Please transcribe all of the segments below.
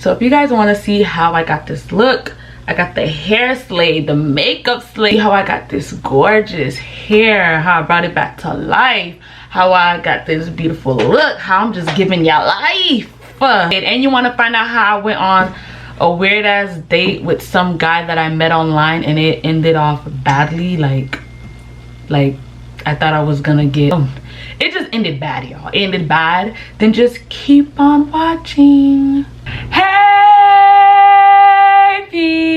So if you guys want to see how I got this look, I got the hair slayed, the makeup slayed, how I got this gorgeous hair, how I brought it back to life, how I got this beautiful look, how I'm just giving y'all life. And you want to find out how I went on a weird ass date with some guy that I met online and it ended off badly. Like I thought I was gonna get, it just ended bad, y'all. It ended bad. Then just keep on watching. Hey peeps,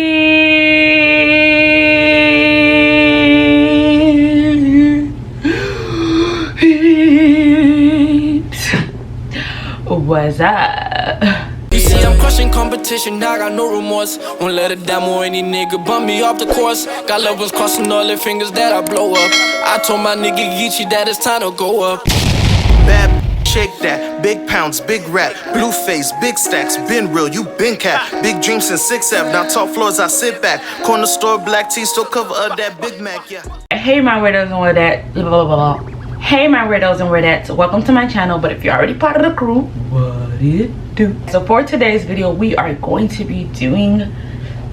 what's up? You see, I'm crushing competition, I got no remorse. Won't let a demo or any nigga bump me off the course. Got lovers crossing all their fingers that I blow up. I told my nigga Geechee that it's time to go up. Bad shake that, big pounds, big rap, blue face, big stacks, been real, you been cat. Big dreams since 6F, now top floors I sit back. Corner store, black tea, still cover of that Big Mac, yeah. Hey my weirdos and where that, blah, blah, blah, blah. Hey my weirdos and where that, so welcome to my channel. But if you're already part of the crew, what it do? So for today's video, we are going to be doing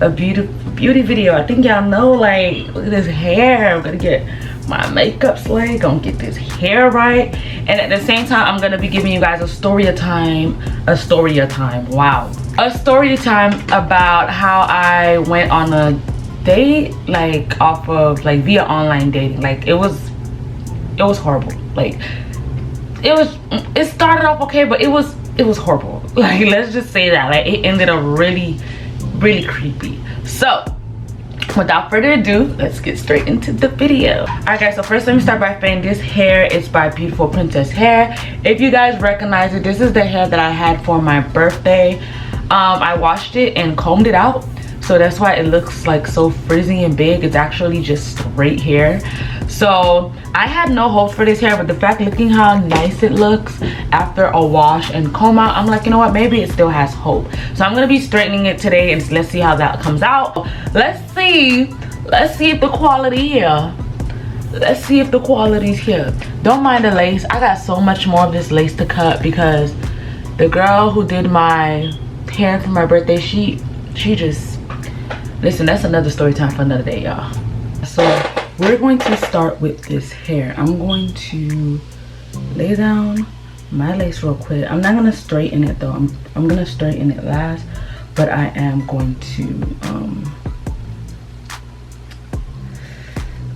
a beauty video. I think y'all know, like, look at this hair. I'm gonna get my makeup slayed, gonna get this hair right, and at the same time I'm gonna be giving you guys a story time about how I went on a date, like off of like via online dating. Like it was horrible. Like it started off okay, but it was horrible. Like, let's just say that. Like, it ended up really creepy. So without further ado, let's get straight into the video. Alright guys, so first let me start by saying this hair is by Beautiful Princess Hair. If you guys recognize it, this is the hair that I had for my birthday. I washed it and combed it out, so that's why it looks like so frizzy and big. It's actually just straight hair. So I had no hope for this hair, but the fact, looking how nice it looks after a wash and comb out, I'm like, you know what, maybe it still has hope. So I'm gonna be straightening it today, and let's see how that comes out. Let's see if the quality here. Let's see if the quality's here. Don't mind the lace. I got so much more of this lace to cut because the girl who did my hair for my birthday, she just, listen, that's another story time for another day, y'all. So we're going to start with this hair. I'm going to lay down my lace real quick. I'm not gonna straighten it though. I'm gonna straighten it last, but I am going to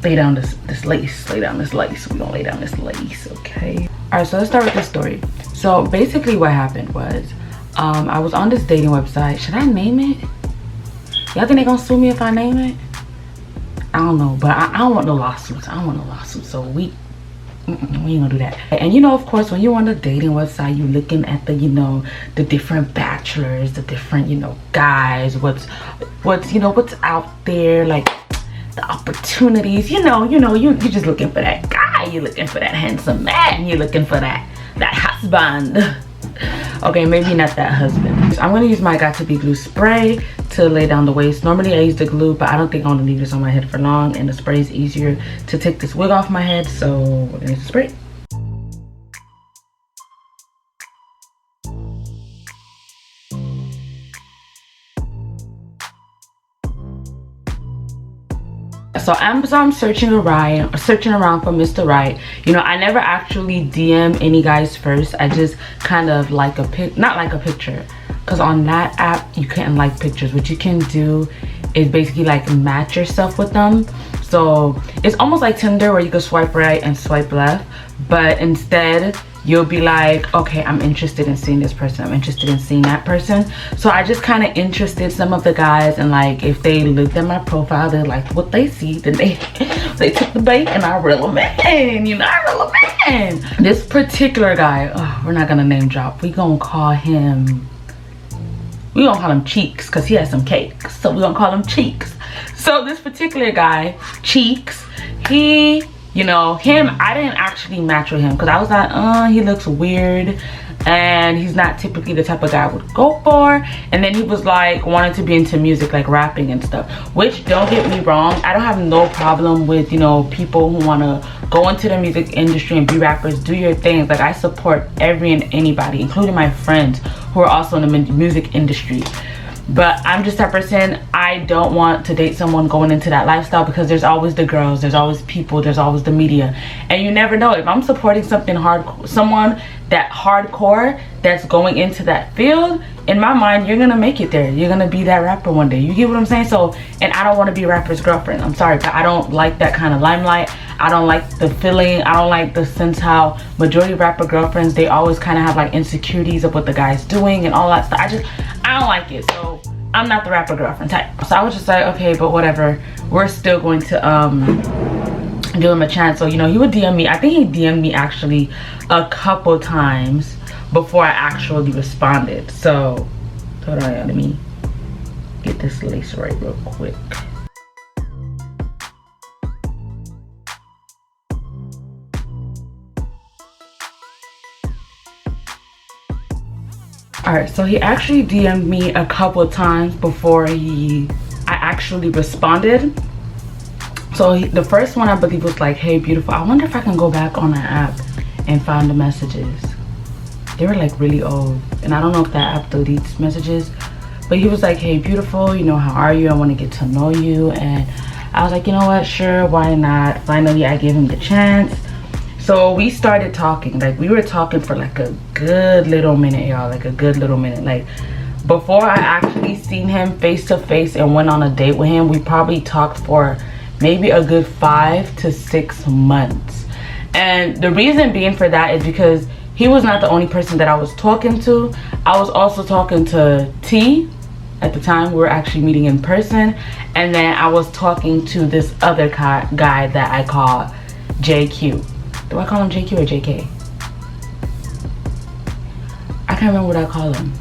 lay down this lace. We're gonna lay down this lace, okay? All right, so let's start with this story. So basically what happened was, I was on this dating website. Should I name it? Y'all think they gonna sue me if I name it? I don't know, but I don't want no lawsuits. So we ain't gonna do that. And you know, of course, when you're on the dating website, you're looking at the, you know, the different bachelors, the different, you know, guys, what's out there, like the opportunities. You know, you're just looking for that guy, you're looking for that handsome man, you're looking for that husband. Okay, maybe not that husband. So I'm gonna use my Got To Be Glue spray to lay down the waist. Normally I use the glue, but I don't think I'm gonna leave this on my head for long, and the spray is easier to take this wig off my head, so we're gonna use the spray. So I'm searching around for Mr. Right. You know, I never actually DM any guys first. I just kind of like not like a picture, because on that app you can't like pictures. What you can do is basically like match yourself with them. So it's almost like Tinder, where you can swipe right and swipe left, but instead you'll be like, okay, I'm interested in seeing this person, I'm interested in seeing that person. So I just kind of interested some of the guys, and like if they looked at my profile, they liked what they see, then they took the bait, and I reel them in, you know, I reel them in. This particular guy, we're not gonna name drop, we gonna call him Cheeks, because he has some cakes, so we're gonna call him Cheeks. So this particular guy, Cheeks, you know, I didn't actually match with him because I was like, he looks weird. and he's not typically the type of guy I would go for. And then he was like wanting to be into music, like rapping and stuff, which, don't get me wrong, I don't have no problem with, you know, people who want to go into the music industry and be rappers. Do your things. Like, I support every and anybody, including my friends who are also in the music industry. But I'm just that person. I don't want to date someone going into that lifestyle, because there's always the girls, there's always people, there's always the media, and you never know. If I'm supporting something hard, someone that hardcore that's going into that field, in my mind, you're gonna make it there. You're gonna be that rapper one day. You get what I'm saying? So, and I don't want to be a rapper's girlfriend. I'm sorry, but I don't like that kind of limelight. I don't like the feeling. I don't like the sense how majority of rapper girlfriends, they always kind of have like insecurities of what the guy's doing and all that stuff. I don't like it. So I'm not the rapper girlfriend type. So I was just like, okay, but whatever. We're still going to give him a chance. So, you know, he would DM me. I think he DM'd me actually a couple times before I actually responded. So hold on, let me get this lace right real quick. Alright, so he actually DM'd me a couple of times before I actually responded. So the first one, I believe, was like, hey beautiful. I wonder if I can go back on the app and find the messages. They were like really old, and I don't know if that app deletes messages, but he was like, hey beautiful, you know, how are you? I want to get to know you. And I was like, you know what, sure, why not? Finally I gave him the chance. So we started talking. Like, we were talking for like a good little minute, y'all. Like a good little minute. Like, before I actually seen him face to face and went on a date with him, we probably talked for maybe a good 5 to 6 months. And the reason being for that is because he was not the only person that I was talking to. I was also talking to T at the time. We were actually meeting in person. And then I was talking to this other guy that I call JQ. Do I call him JQ or JK? I can't remember what I call him.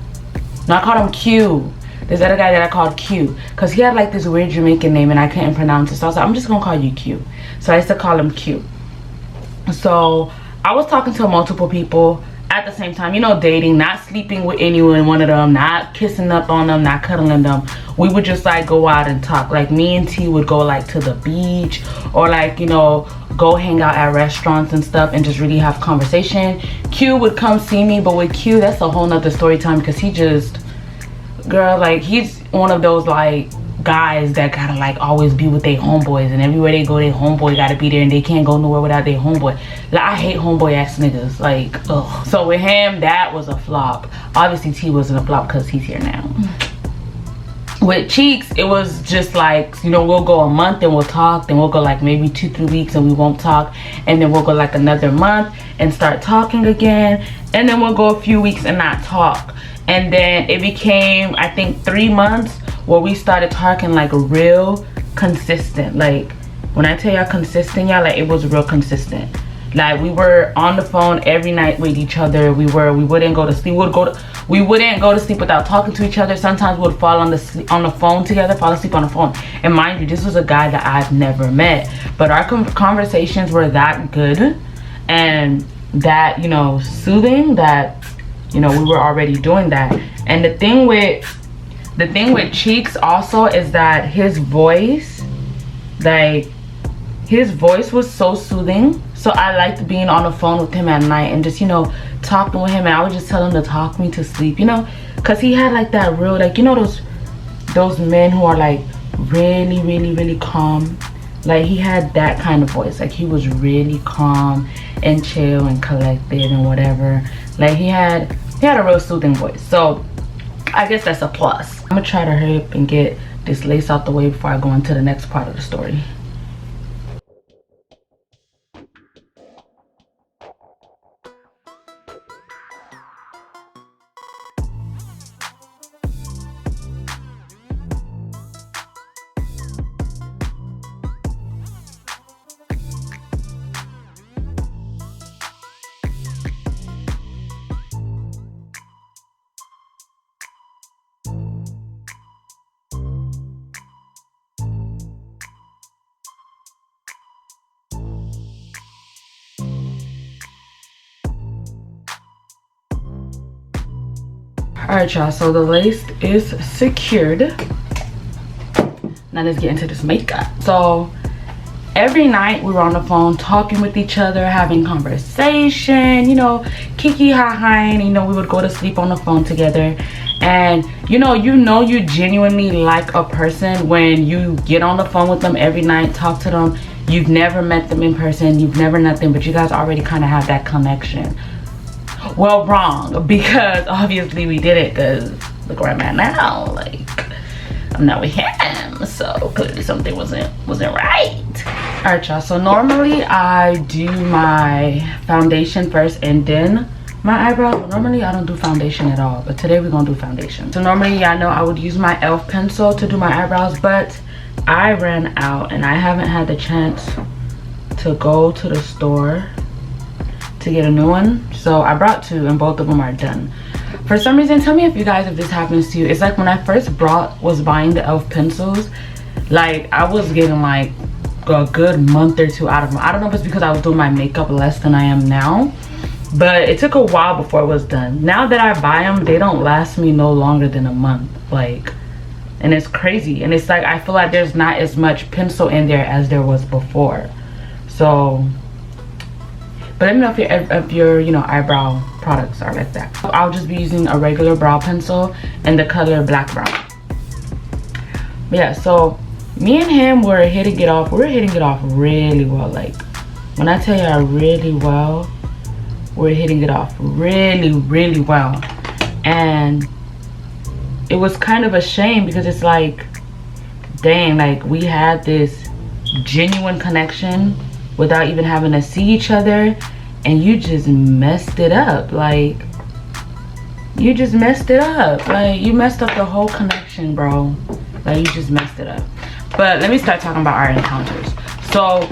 No, I called him Q. There's other guy that I called Q, because he had like this weird Jamaican name and I couldn't pronounce it. So I was like, I'm just gonna call you Q. So I used to call him Q. So I was talking to multiple people at the same time, you know, dating, not sleeping with anyone, one of them, not kissing up on them, not cuddling them. We would just like go out and talk. Like, me and T would go like to the beach, or like, you know, go hang out at restaurants and stuff and just really have conversation. Q would come see me, but with Q, that's a whole nother story time, because he just, girl, like, he's one of those like guys that gotta like always be with their homeboys, and everywhere they go, their homeboy gotta be there, and they can't go nowhere without their homeboy. Like, I hate homeboy ass niggas, like, ugh. So with him, that was a flop. Obviously T wasn't a flop because he's here now. With Cheeks, it was just like, you know, we'll go a month and we'll talk, then we'll go like maybe 2-3 weeks and we won't talk, and then we'll go like another month and start talking again, and then we'll go a few weeks and not talk. And then it became, I think, 3 months where we started talking like real consistent. Like, when I tell y'all consistent, y'all, like, it was real consistent. Like, we were on the phone every night with each other. We wouldn't go to sleep. We wouldn't go to sleep without talking to each other. Sometimes we would fall on the phone together, fall asleep on the phone. And mind you, this was a guy that I've never met, but our conversations were that good and that, you know, soothing, that, you know, we were already doing that. And the thing with Cheeks also is that his voice, like, his voice was so soothing. So I liked being on the phone with him at night and just, you know, talking with him. And I would just tell him to talk me to sleep, you know, because he had like that real, like, you know, those men who are like really, really, really calm. Like, he had that kind of voice. Like, he was really calm and chill and collected and whatever. Like, he had a real soothing voice. So I guess that's a plus. I'm gonna try to hurry up and get this lace out the way before I go into the next part of the story. Alright, y'all, so the lace is secured. Now let's get into this makeup. So every night we were on the phone talking with each other, having conversation, you know, kiki ha-haing. You know, we would go to sleep on the phone together. And you you genuinely like a person when you get on the phone with them every night, talk to them. You've never met them in person, you've never nothing, but you guys already kind of have that connection. Well, wrong, because obviously we did it, because look where I'm at now. Like, I'm not with him, so clearly something wasn't right. All right, y'all, so normally I do my foundation first and then my eyebrows. Normally I don't do foundation at all, but today we're gonna do foundation. So normally, y'all know I would use my e.l.f. pencil to do my eyebrows, but I ran out and I haven't had the chance to go to the store to get a new one. So I brought two and both of them are done. For some reason, tell me if this happens to you. It's like when I first was buying the e.l.f. pencils, like I was getting like a good month or two out of them. I don't know if it's because I was doing my makeup less than I am now, but it took a while before it was done. Now that I buy them, they don't last me no longer than a month. Like, and it's crazy. And it's like I feel like there's not as much pencil in there as there was before. So, but let me know if your eyebrow products are like that. I'll just be using a regular brow pencil in the color black brown. But yeah, so me and him were hitting it off. We're hitting it off really well. Like, when I tell you really well, we're hitting it off really well. And it was kind of a shame because it's like, dang, like we had this genuine connection without even having to see each other, and you just messed it up. Like, you just messed it up. Like, you messed up the whole connection, bro. Like, you just messed it up. But let me start talking about our encounters. So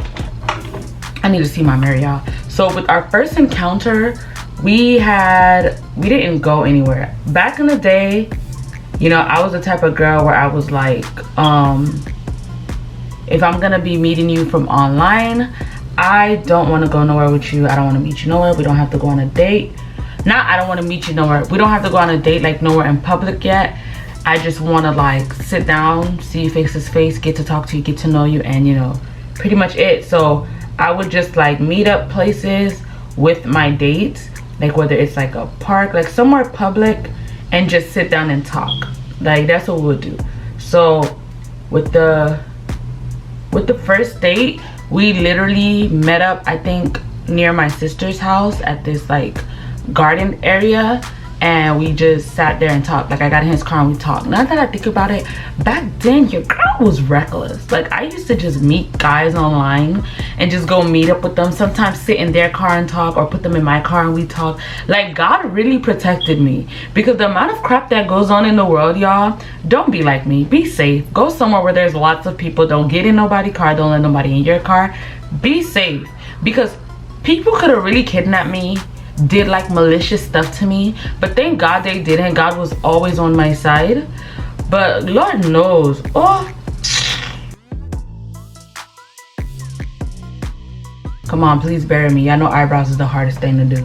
I need to see my mirror, y'all. So with our first encounter, we didn't go anywhere. Back in the day, I was the type of girl where I was like, if I'm gonna be meeting you from online, I don't want to go nowhere with you. I don't want to meet you nowhere. We don't have to go on a date. I don't want to meet you nowhere. We don't have to go on a date like nowhere in public yet. I just want to like sit down, see you face to face, get to talk to you, get to know you, and pretty much it. So I would just like meet up places with my dates, like whether it's like a park, like somewhere public, and just sit down and talk. Like, that's what we would do. So with the first date, we literally met up, I think, near my sister's house at this like garden area, and we just sat there and talked. Like, I got in his car and we talked. Now that I think about it, back then your girl was reckless. Like, I used to just meet guys online and just go meet up with them, sometimes sit in their car and talk, or put them in my car and we talk. Like, God really protected me, because the amount of crap that goes on in the world, y'all, don't be like me. Be safe. Go somewhere where there's lots of people. Don't get in nobody's car. Don't let nobody in your car. Be safe, because people could have really kidnapped me, did like malicious stuff to me, but thank God they didn't. God was always on my side. But Lord knows, come on, please bury me. I know eyebrows is the hardest thing to do.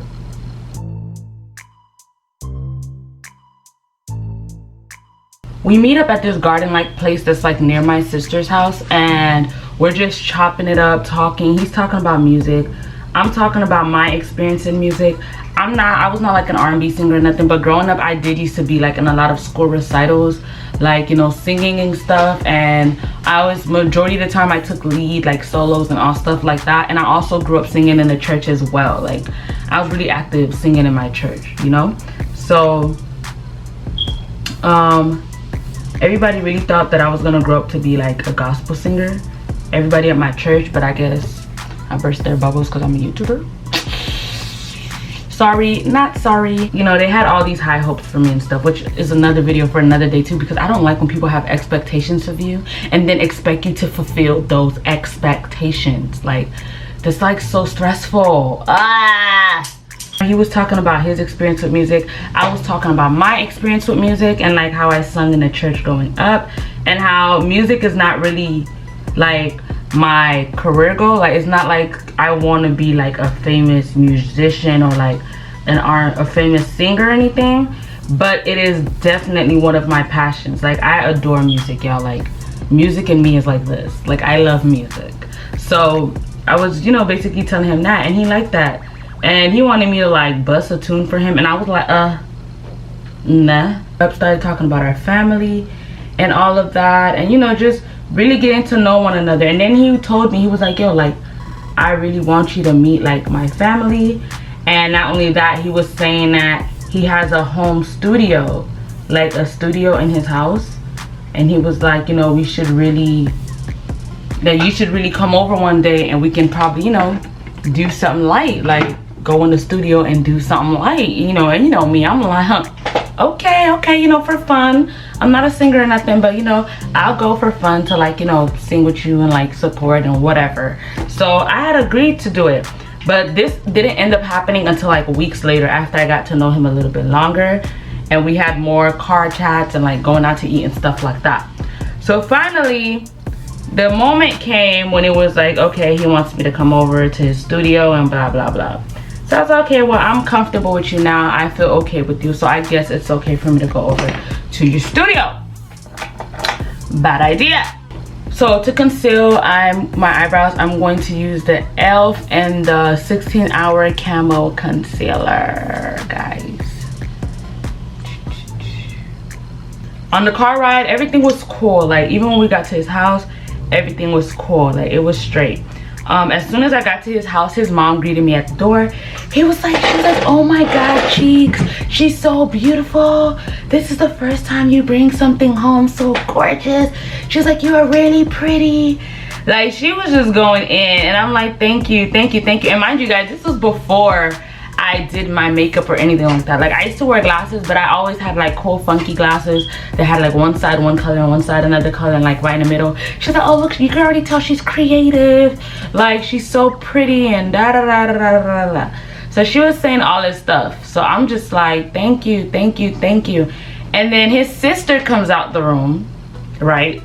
We meet up at this garden like place that's like near my sister's house, and we're just chopping it up, talking. He's talking about music, I'm talking about my experience in music. I was not like an R&B singer or nothing, but growing up I did used to be like in a lot of school recitals, like, singing and stuff. And majority of the time I took lead, like solos and all stuff like that. And I also grew up singing in the church as well. Like, I was really active singing in my church, So everybody really thought that I was gonna grow up to be like a gospel singer, everybody at my church, but I guess I burst their bubbles because I'm a YouTuber. Sorry, not sorry. They had all these high hopes for me and stuff, which is another video for another day too, because I don't like when people have expectations of you and then expect you to fulfill those expectations. Like, that's like so stressful. He was talking about his experience with music. I was talking about my experience with music and like how I sung in the church growing up, and how music is not really like my career goal. Like, it's not like I want to be like a famous musician or like a famous singer or anything, but it is definitely one of my passions. Like, I adore music, y'all. Like, music and me is like this. Like, I love music. So I was, you know, basically telling him that, and he liked that, and he wanted me to like bust a tune for him, and I was like, nah. I started talking about our family and all of that, and you know, just really getting to know one another. And then he told me, he was like, yo, like, I really want you to meet like my family. And not only that, he was saying that he has a home studio, like a studio in his house, and he was like, you know, we should really, that you should really come over one day and we can probably, you know, do something light, like go in the studio and do something light, you know. And you know me, I'm like, okay, you know, for fun. I'm not a singer or nothing, but you know, I'll go for fun to like, you know, sing with you and like support and whatever. So I had agreed to do it, but this didn't end up happening until like weeks later, after I got to know him a little bit longer, and we had more car chats and like going out to eat and stuff like that. So finally, the moment came when it was like, okay, he wants me to come over to his studio and blah blah blah. So I was like, okay, well, I'm comfortable with you now, I feel okay with you, so I guess it's okay for me to go over to your studio. Bad idea. So to conceal my eyebrows, I'm going to use the e.l.f. and the 16-hour camo concealer, guys. On the car ride, everything was cool. Like, even when we got to his house, everything was cool. Like, it was straight. As soon as I got to his house, his mom greeted me at the door. She was like, oh my god, Cheeks, she's so beautiful. This is the first time you bring something home so gorgeous. She's like, you are really pretty. Like, she was just going in, and I'm like, thank you. And mind you guys, this was before I did my makeup or anything like that. Like, I used to wear glasses, but I always had like cool funky glasses that had like one side one color and one side another color, and like right in the middle. She's like, oh look, you can already tell she's creative, like she's so pretty and da da da da da da da. So she was saying all this stuff, so I'm just like, thank you. And then his sister comes out the room, right?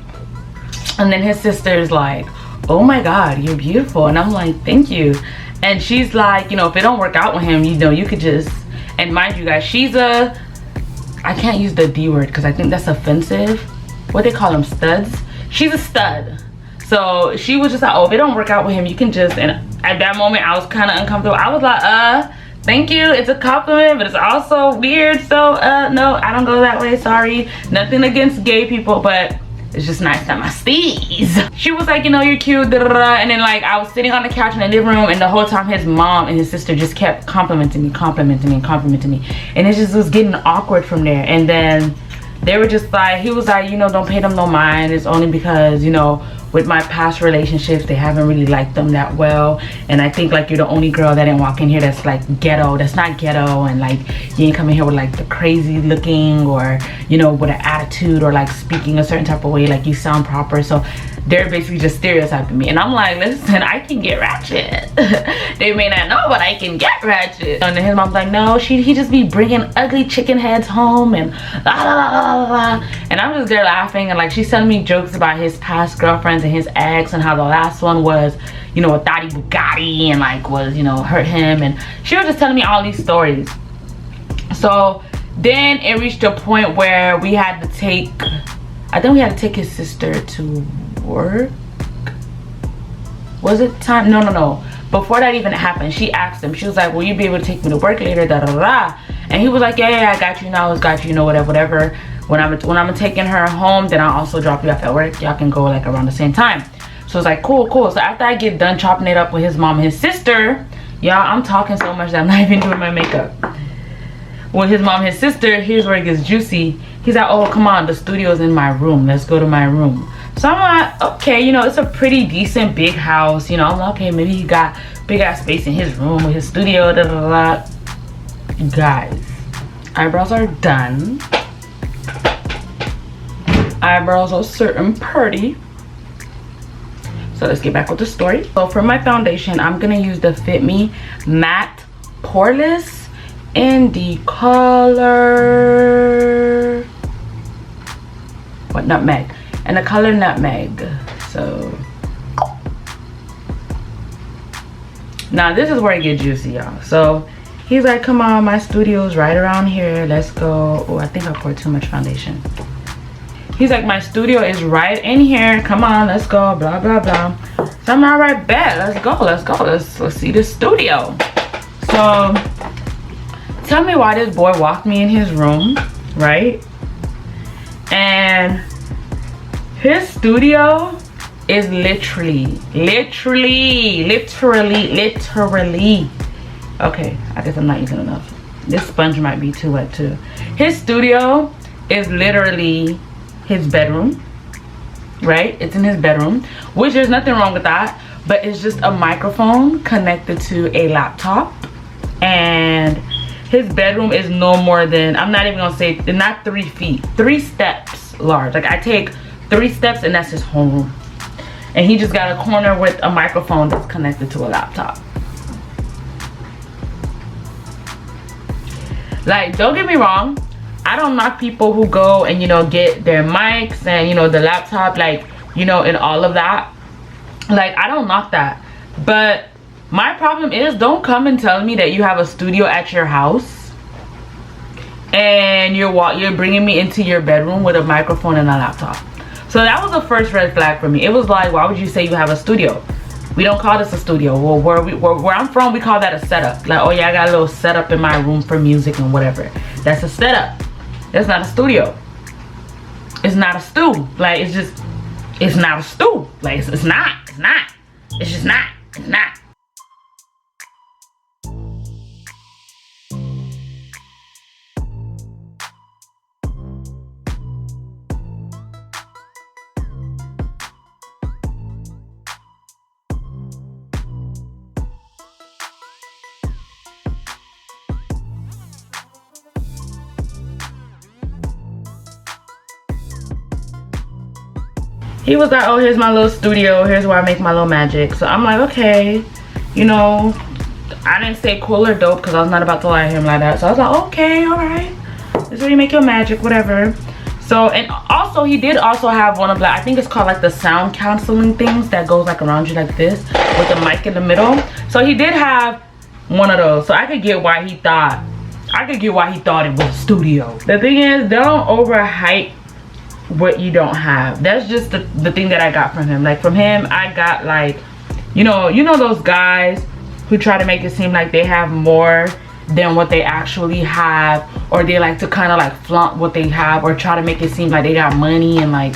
And then his sister is like, oh my god, you're beautiful. And I'm like, thank you. And she's like, you know, if it don't work out with him, you know, you could just, and mind you guys, she's a, I can't use the D word because I think that's offensive. What they call them, studs? She's a stud. So she was just like, oh, if it don't work out with him, you can just, and at that moment, I was kind of uncomfortable. I was like, thank you. It's a compliment, but it's also weird. So, no, I don't go that way. Sorry. Nothing against gay people, but it's just nice to have my steez. She was like, you know, you're cute, da, da, da. And then like I was sitting on the couch in the living room, and the whole time his mom and his sister just kept complimenting me. And it just was getting awkward from there. And then they were just like, he was like, you know, don't pay them no mind. It's only because, you know, with my past relationships, they haven't really liked them that well. And I think like you're the only girl that didn't walk in here that's like ghetto, that's not ghetto, and like you ain't coming here with like the crazy looking, or you know, with an attitude, or like speaking a certain type of way, like you sound proper. So they're basically just stereotyping me, and I'm like, listen, I can get ratchet. They may not know, but I can get ratchet. And then his mom's like, no, he just be bringing ugly chicken heads home and la la la la la. And I'm just there laughing, and like she's telling me jokes about his past girlfriends and his ex, and how the last one was, you know, a thotty Bugatti, and like was, you know, hurt him. And she was just telling me all these stories. So then it reached a point where we had to take, I think we had to take his sister to work. Was it time? No. Before that even happened, she asked him, she was like, will you be able to take me to work later, da da da. And he was like, yeah, I got you now, it's got you, you know, whatever. When I'm taking her home, then I'll also drop you off at work. Y'all can go like around the same time. So it's like, cool. So after I get done chopping it up with his mom and his sister, y'all, I'm talking so much that I'm not even doing my makeup. With his mom and his sister, here's where it gets juicy. He's like, oh, come on, the studio's in my room. Let's go to my room. So I'm like, okay, you know, it's a pretty decent big house. You know, I'm like, okay, maybe he got big ass space in his room with his studio, da da da. Guys, eyebrows are done. Eyebrows are certain pretty. So let's get back with the story. So for my foundation, I'm gonna use the Fit Me Matte Poreless in the color, what, nutmeg, and the color nutmeg. So now this is where it gets juicy, y'all. So He's like, come on, my studio's right around here. Let's go. Oh, I think I poured too much foundation. He's like, my studio is right in here. Come on, let's go. Blah, blah, blah. So I'm all right, bet. Let's go. Let's go. Let's see the studio. So tell me why this boy walked me in his room, right? And his studio is literally. Okay, I guess I'm not using enough. This sponge might be too wet too. His studio is literally his bedroom, right? It's in his bedroom, which there's nothing wrong with that, but it's just a microphone connected to a laptop. And his bedroom is no more than, I'm not even gonna say, not 3 feet, 3 steps large. Like I take 3 steps and that's his whole room. And he just got a corner with a microphone that's connected to a laptop. Like, don't get me wrong, I don't knock people who go and, you know, get their mics and, you know, the laptop, like, you know, and all of that. Like, I don't knock that. But my problem is, don't come and tell me that you have a studio at your house and you're bringing me into your bedroom with a microphone and a laptop. So that was the first red flag for me. It was like, why would you say you have a studio? We don't call this a studio. Well, where I'm from, we call that a setup. Like, oh yeah, I got a little setup in my room for music and whatever. That's a setup. That's not a studio. It's not a stew. Like, it's just, it's not a stew. Like, it's not. It's not. It's just not. It's not. He was like, oh, here's my little studio, here's where I make my little magic. So I'm like, okay, you know, I didn't say cool or dope because I was not about to lie to him like that. So I was like, okay, all right, this is where you make your magic, whatever. So, and also he did also have one of the, I think it's called like the sound canceling things that goes like around you like this with the mic in the middle. So he did have one of those. So I could get why he thought it was a studio. The thing is, don't overhype what you don't have. That's just the thing that I got from him. Like, from him, I got like, you know those guys who try to make it seem like they have more than what they actually have, or they like to kind of like flaunt what they have, or try to make it seem like they got money and like,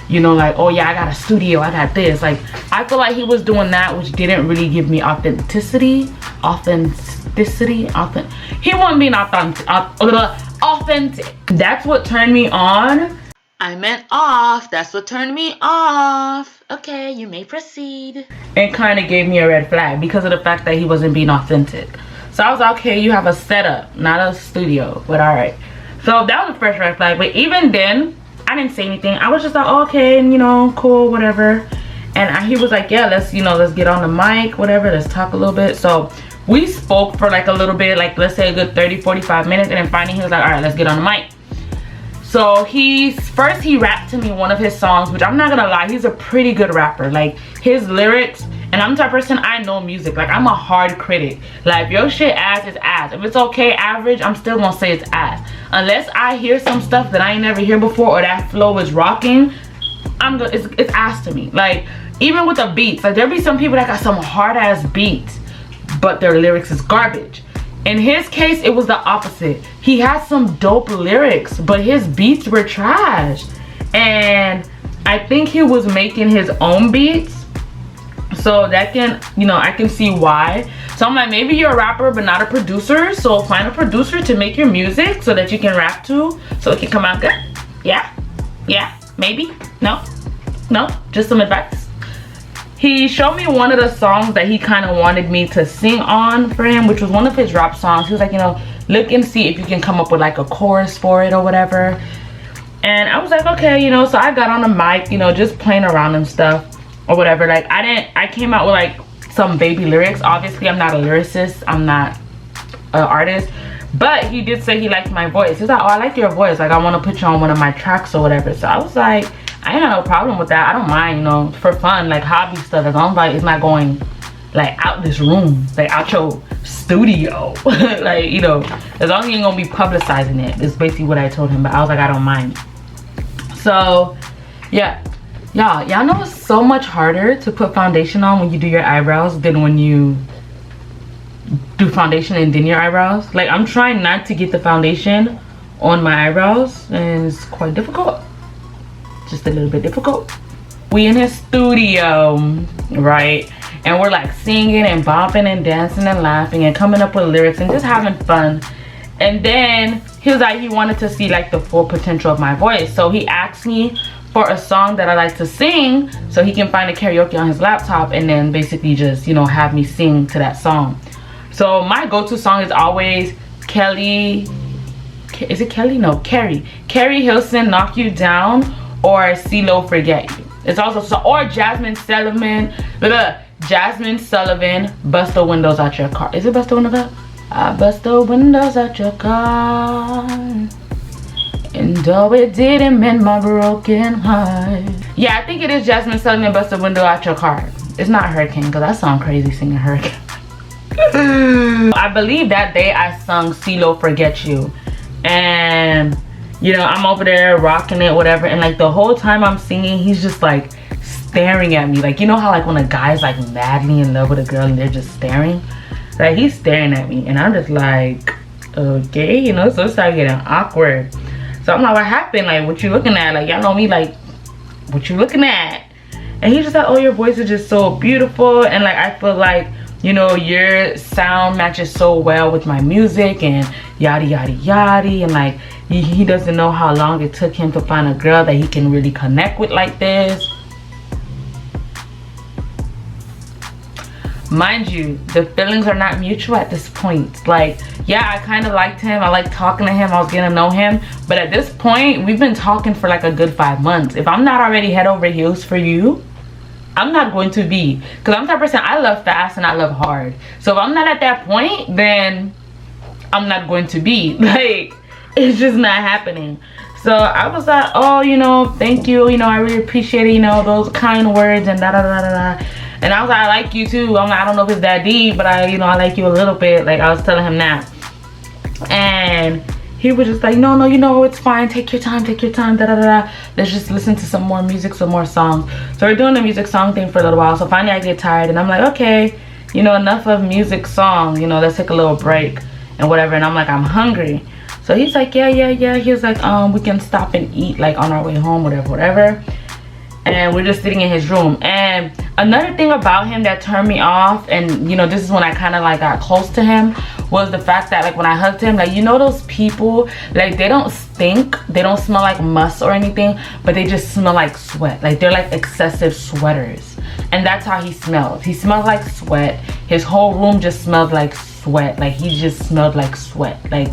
you know, like, oh yeah, I got a studio, I got this. Like, I feel like he was doing that, which didn't really give me authenticity. He wasn't being authentic. That's what turned me on. I meant off. That's what turned me off. Okay, you may proceed. And kind of gave me a red flag because of the fact that he wasn't being authentic. So I was like, okay, you have a setup, not a studio, but all right. So that was the first red flag. But even then, I didn't say anything. I was just like, oh, okay, you know, cool, whatever. And he was like, yeah, let's get on the mic, whatever, let's talk a little bit. So we spoke for like a little bit, like let's say a good 30-45 minutes, and then finally he was like, all right, let's get on the mic. So he rapped to me one of his songs, which I'm not gonna lie, he's a pretty good rapper. Like, his lyrics, and I'm the type of person, I know music. Like, I'm a hard critic. Like, if your shit ass is ass. If it's okay, average, I'm still gonna say it's ass. Unless I hear some stuff that I ain't never hear before, or that flow is rocking, it's ass to me. Like, even with the beats, like, there be some people that got some hard ass beats, but their lyrics is garbage. In his case, it was the opposite. He had some dope lyrics, but his beats were trash. And I think he was making his own beats. So that can, you know, I can see why. So I'm like, maybe you're a rapper but not a producer. So find a producer to make your music so that you can rap to, so it can come out good. Yeah, maybe. No, just some advice. He showed me one of the songs that he kind of wanted me to sing on for him, which was one of his rap songs. He was like, you know, look and see if you can come up with like a chorus for it or whatever. And I was like, okay, you know, so I got on the mic, you know, just playing around and stuff or whatever. Like, I came out with like some baby lyrics. Obviously, I'm not a lyricist. I'm not an artist. But he did say he liked my voice. He's like, oh, I like your voice. Like, I want to put you on one of my tracks or whatever. So I was like, I ain't got no problem with that. I don't mind, you know, for fun, like hobby stuff. As long as like it's not going like out this room, like out your studio. Like, you know, as long as you ain't gonna be publicizing it, is basically what I told him. But I was like, I don't mind. So yeah, y'all know it's so much harder to put foundation on when you do your eyebrows than when you do foundation and then your eyebrows. Like, I'm trying not to get the foundation on my eyebrows, and it's quite difficult. Just a little bit difficult. We in his studio, right? And we're like singing and bopping and dancing and laughing and coming up with lyrics and just having fun. And then he was like, he wanted to see like the full potential of my voice. So he asked me for a song that I like to sing so he can find a karaoke on his laptop and then basically just, you know, have me sing to that song. So my go-to song is always Kelly, is it Kelly? No, Carrie Hilson, Knock You Down, or CeeLo, Forget You. It's also so, or Jasmine Sullivan, Bust the Windows Out Your Car. Is it Bust the Windows Out? I bust the windows out your car, and though it didn't mend my broken heart. Yeah, I think it is Jasmine Sullivan, Bust the Window Out Your Car. It's not Hurricane, because I sound crazy singing Hurricane. I believe that day I sung CeeLo, Forget You, and you know, I'm over there rocking it, whatever, and like the whole time I'm singing, he's just like staring at me. Like, you know how like when a guy's like madly in love with a girl and they're just staring? Like, he's staring at me and I'm just like, okay, you know. So it started getting awkward. So I'm like, what happened? Like, what you looking at? Like, y'all know me, like, what you looking at? And he's just like, oh, your voice is just so beautiful, and like I feel like, you know, your sound matches so well with my music, and yada yada yada. And like he doesn't know how long it took him to find a girl that he can really connect with like this. Mind you, the feelings are not mutual at this point. Like, yeah, I kind of liked him. I liked talking to him. I was getting to know him. But at this point, we've been talking for like a good 5 months. If I'm not already head over heels for you, I'm not going to be. Because I'm the type of person, I love fast and I love hard. So if I'm not at that point, then I'm not going to be. Like, it's just not happening. So I was like, oh, you know, thank you. You know, I really appreciate it. You know, those kind words and da da da da da. And I was like, I like you too. I'm like, I don't know if it's that deep, but I like you a little bit. Like, I was telling him that. And he was just like, no, you know, it's fine. Take your time, da da da. Let's just listen to some more music, some more songs. So we're doing the music song thing for a little while. So finally I get tired and I'm like, okay, you know, enough of music song. You know, let's take a little break and whatever. And I'm like, I'm hungry. So he's like, yeah. He was like, we can stop and eat like on our way home, whatever. And we're just sitting in his room. And another thing about him that turned me off, and you know, this is when I kind of like got close to him, was the fact that like when I hugged him, like, you know, those people, like, they don't stink, they don't smell like muss or anything, but they just smell like sweat. Like, they're like excessive sweaters. And that's how he smelled. He smelled like sweat. His whole room just smelled like sweat. Like, he just smelled like sweat. Like,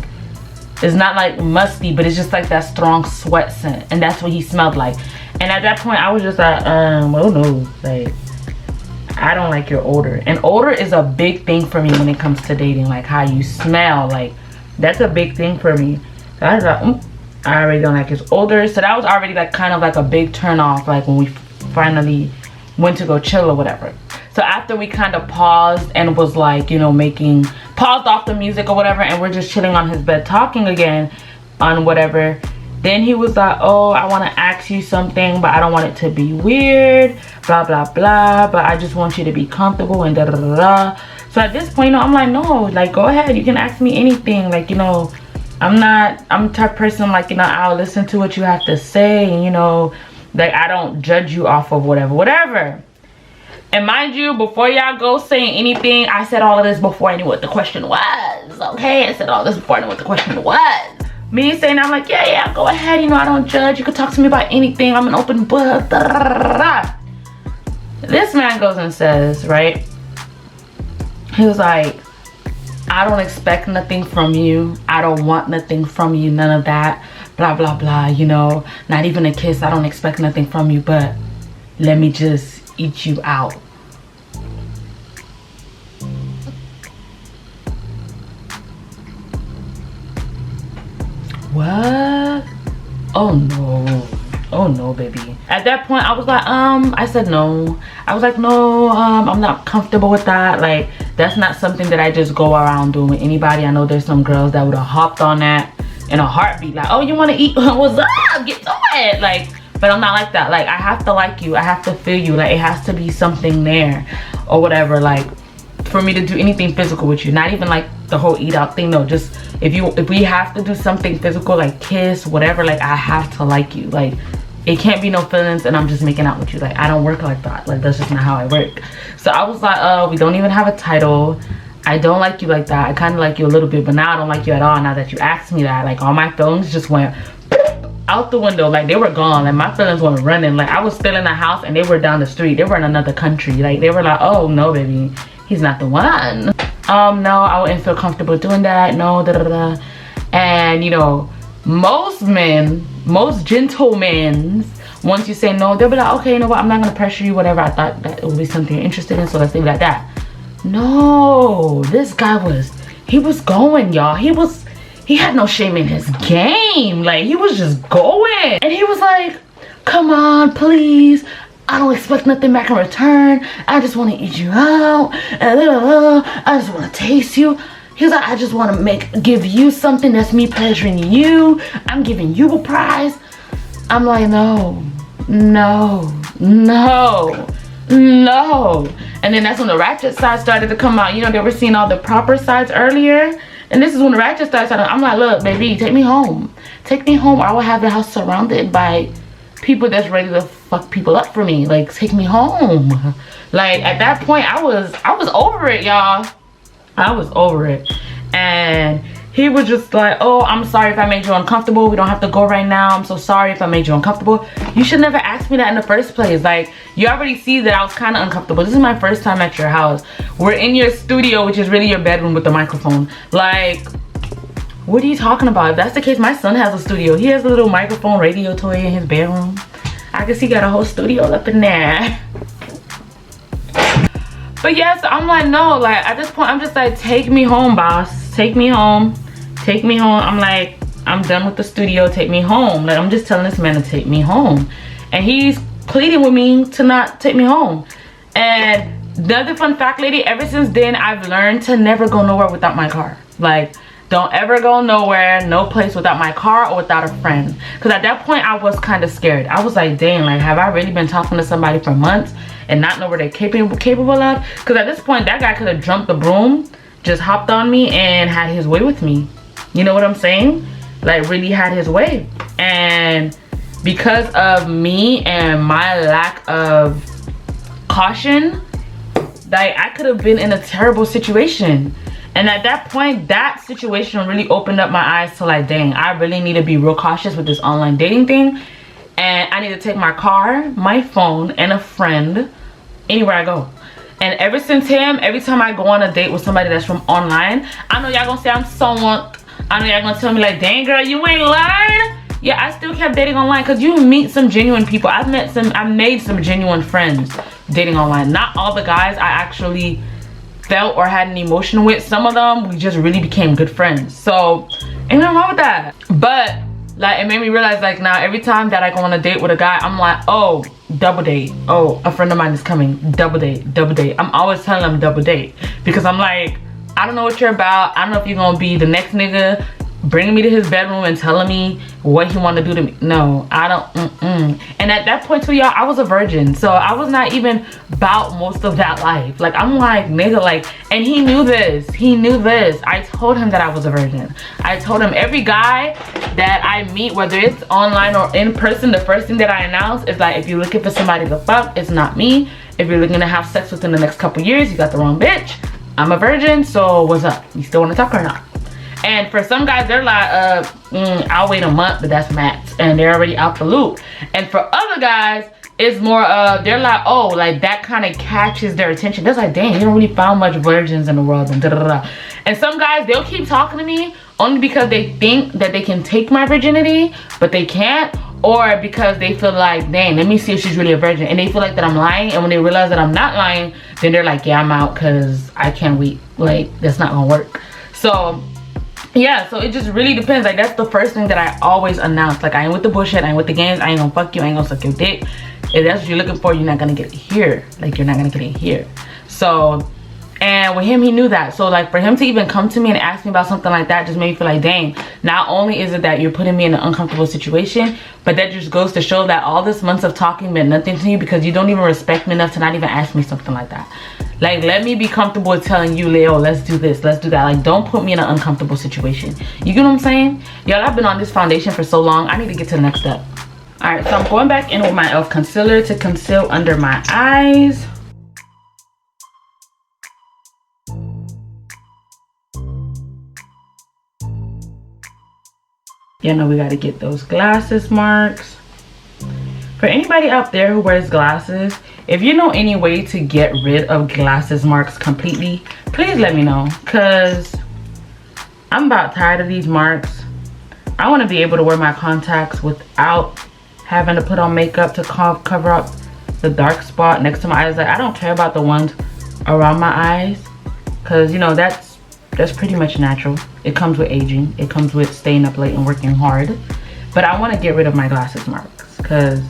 it's not like musty, but it's just like that strong sweat scent. And that's what he smelled like. And at that point, I was just like, oh no, like, I don't like your odor. And odor is a big thing for me when it comes to dating. Like, how you smell, like, that's a big thing for me. So I was like, I already don't like his odor. So that was already like kind of like a big turn off, like when we finally went to go chill or whatever. So after we kind of paused and was like, you know, paused off the music or whatever, and we're just chilling on his bed talking again on whatever. Then he was like, oh, I want to ask you something, but I don't want it to be weird, blah, blah, blah. But I just want you to be comfortable and da, da, da, da. So at this point, you know, I'm like, no, like, go ahead. You can ask me anything. Like, you know, I'm the type of person, like, you know, I'll listen to what you have to say. And, you know, like, I don't judge you off of whatever. And mind you, before y'all go saying anything, I said all of this before I knew what the question was. Okay, I said all this before I knew what the question was. Me saying, I'm like, yeah, go ahead, you know, I don't judge. You can talk to me about anything. I'm an open book. Da, da, da, da. This man goes and says, right? He was like, I don't expect nothing from you. I don't want nothing from you. None of that. Blah, blah, blah. You know, not even a kiss. I don't expect nothing from you, but let me just eat you out. What? Oh no, baby. At that point I was like, I said no. I was like, no, I'm not comfortable with that. Like, That's not something that I just go around doing with anybody. I know there's some girls that would have hopped on that in a heartbeat, like, oh, you want to eat? What's up? Get to it. Like, but I'm not like that. Like, I have to like you. I have to feel you. Like, it has to be something there or whatever. Like, for me to do anything physical with you, not even like the whole eat out thing. No, just if we have to do something physical, like kiss, whatever, like I have to like you. Like, it can't be no feelings and I'm just making out with you. Like, I don't work like that. Like, that's just not how I work. So I was like, we don't even have a title. I don't like you like that. I kind of like you a little bit, but now I don't like you at all. Now that you asked me that, like, all my feelings just went out the window. Like, they were gone. Like, my feelings were running. Like, I was still in the house and they were down the street. They were in another country. Like, they were like, oh no, baby, he's not the one. No, I wouldn't feel comfortable doing that. No, da da da. And you know, most men, most gentlemen, once you say no, they'll be like, okay, you know what, I'm not gonna pressure you, whatever. I thought that it would be something you're interested in, so let's leave it like that. No, this guy he was going, y'all. He had no shame in his game. Like, he was just going. And he was like, come on, please. I don't expect nothing back in return. I just want to eat you out. I just want to taste you. He was like, I just want to give you something that's me pleasuring you. I'm giving you a prize. I'm like, no, no, no, no. And then that's when the ratchet side started to come out. You know, they were seeing all the proper sides earlier. And this is when the ratchet side started. I'm like, look, baby, take me home. Take me home, or I will have the house surrounded by people that's ready to fuck people up for me. Like, take me home. Like, at that point, I was over it, y'all. I was over it. And he was just like, oh, I'm sorry if I made you uncomfortable. We don't have to go right now. I'm so sorry if I made you uncomfortable. You should never ask me that in the first place. Like, you already see that I was kind of uncomfortable. This is my first time at your house. We're in your studio, which is really your bedroom with the microphone. Like, what are you talking about? If that's the case, my son has a studio. He has a little microphone radio toy in his bedroom. I guess he got a whole studio up in there. But yes, I'm like, no, like, at this point, I'm just like, take me home, boss. Take me home. Take me home. I'm like, I'm done with the studio. Take me home. Like, I'm just telling this man to take me home. And he's pleading with me to not take me home. And the other fun fact, lady, ever since then, I've learned to never go nowhere without my car. Like, don't ever go nowhere, no place without my car or without a friend. Because at that point, I was kind of scared. I was like, dang, like, have I really been talking to somebody for months and not know what they're capable of? Because at this point, that guy could have jumped the broom, just hopped on me and had his way with me. You know what I'm saying? Like, really had his way. And because of me and my lack of caution, like, I could have been in a terrible situation. And at that point, that situation really opened up my eyes to, like, dang, I really need to be real cautious with this online dating thing. And I need to take my car, my phone, and a friend anywhere I go. And ever since him, every time I go on a date with somebody that's from online, I know y'all gonna say I'm someone. I know y'all gonna tell me like, dang girl, you ain't learned. Yeah, I still kept dating online because you meet some genuine people. I made some genuine friends dating online. Not all the guys I actually felt or had an emotion with. Some of them, we just really became good friends. So, ain't nothing wrong with that. But, like, it made me realize, like, now every time that I go on a date with a guy, I'm like, oh, double date. Oh, a friend of mine is coming. Double date, double date. I'm always telling them double date. Because I'm like, I don't know what you're about. I don't know if you're gonna be the next nigga bringing me to his bedroom and telling me what he want to do to me. No, I don't. And at that point too, y'all, I was a virgin, so I was not even about most of that life. Like, I'm like, nigga, like, and he knew this. He knew this. I told him that I was a virgin. I told him every guy that I meet, whether it's online or in person, the first thing that I announce is like, if you're looking for somebody to fuck, it's not me. If you're looking to have sex within the next couple years, you got the wrong bitch. I'm a virgin, so what's up? You still want to talk or not? And for some guys, they're like, I'll wait a month, but that's max. And they're already out the loop. And for other guys, it's more they're like, oh, like that kind of catches their attention. They're like, dang, you don't really found much virgins in the world. And, and some guys, they'll keep talking to me only because they think that they can take my virginity, but they can't. Or because they feel like, dang, let me see if she's really a virgin. And they feel like that I'm lying. And when they realize that I'm not lying, then they're like, yeah, I'm out because I can't wait. Like, that's not gonna work. So yeah, so it just really depends. Like, that's the first thing that I always announce. Like, I ain't with the bullshit, I ain't with the games, I ain't gonna fuck you, I ain't gonna suck your dick. If that's what you're looking for, you're not gonna get it here. Like, you're not gonna get it here. So And with him, he knew that. So like for him to even come to me and ask me about something like that just made me feel like, dang, not only is it that you're putting me in an uncomfortable situation, but that just goes to show that all this months of talking meant nothing to you, because you don't even respect me enough to not even ask me something like that. Like, let me be comfortable with telling you, Leo, let's do this, let's do that. Like, don't put me in an uncomfortable situation. You get what I'm saying? Y'all, I've been on this foundation for so long. I need to get to the next step. All right, so I'm going back in with my e.l.f. concealer to conceal under my eyes. You know, we got to get those glasses marks. For anybody out there who wears glasses, if you know any way to get rid of glasses marks completely, please let me know, because I'm about tired of these marks. I want to be able to wear my contacts without having to put on makeup to cover up the dark spot next to my eyes. Like, I don't care about the ones around my eyes, because, you know, that's pretty much natural. It comes with aging. It comes with staying up late and working hard. But I want to get rid of my glasses marks, because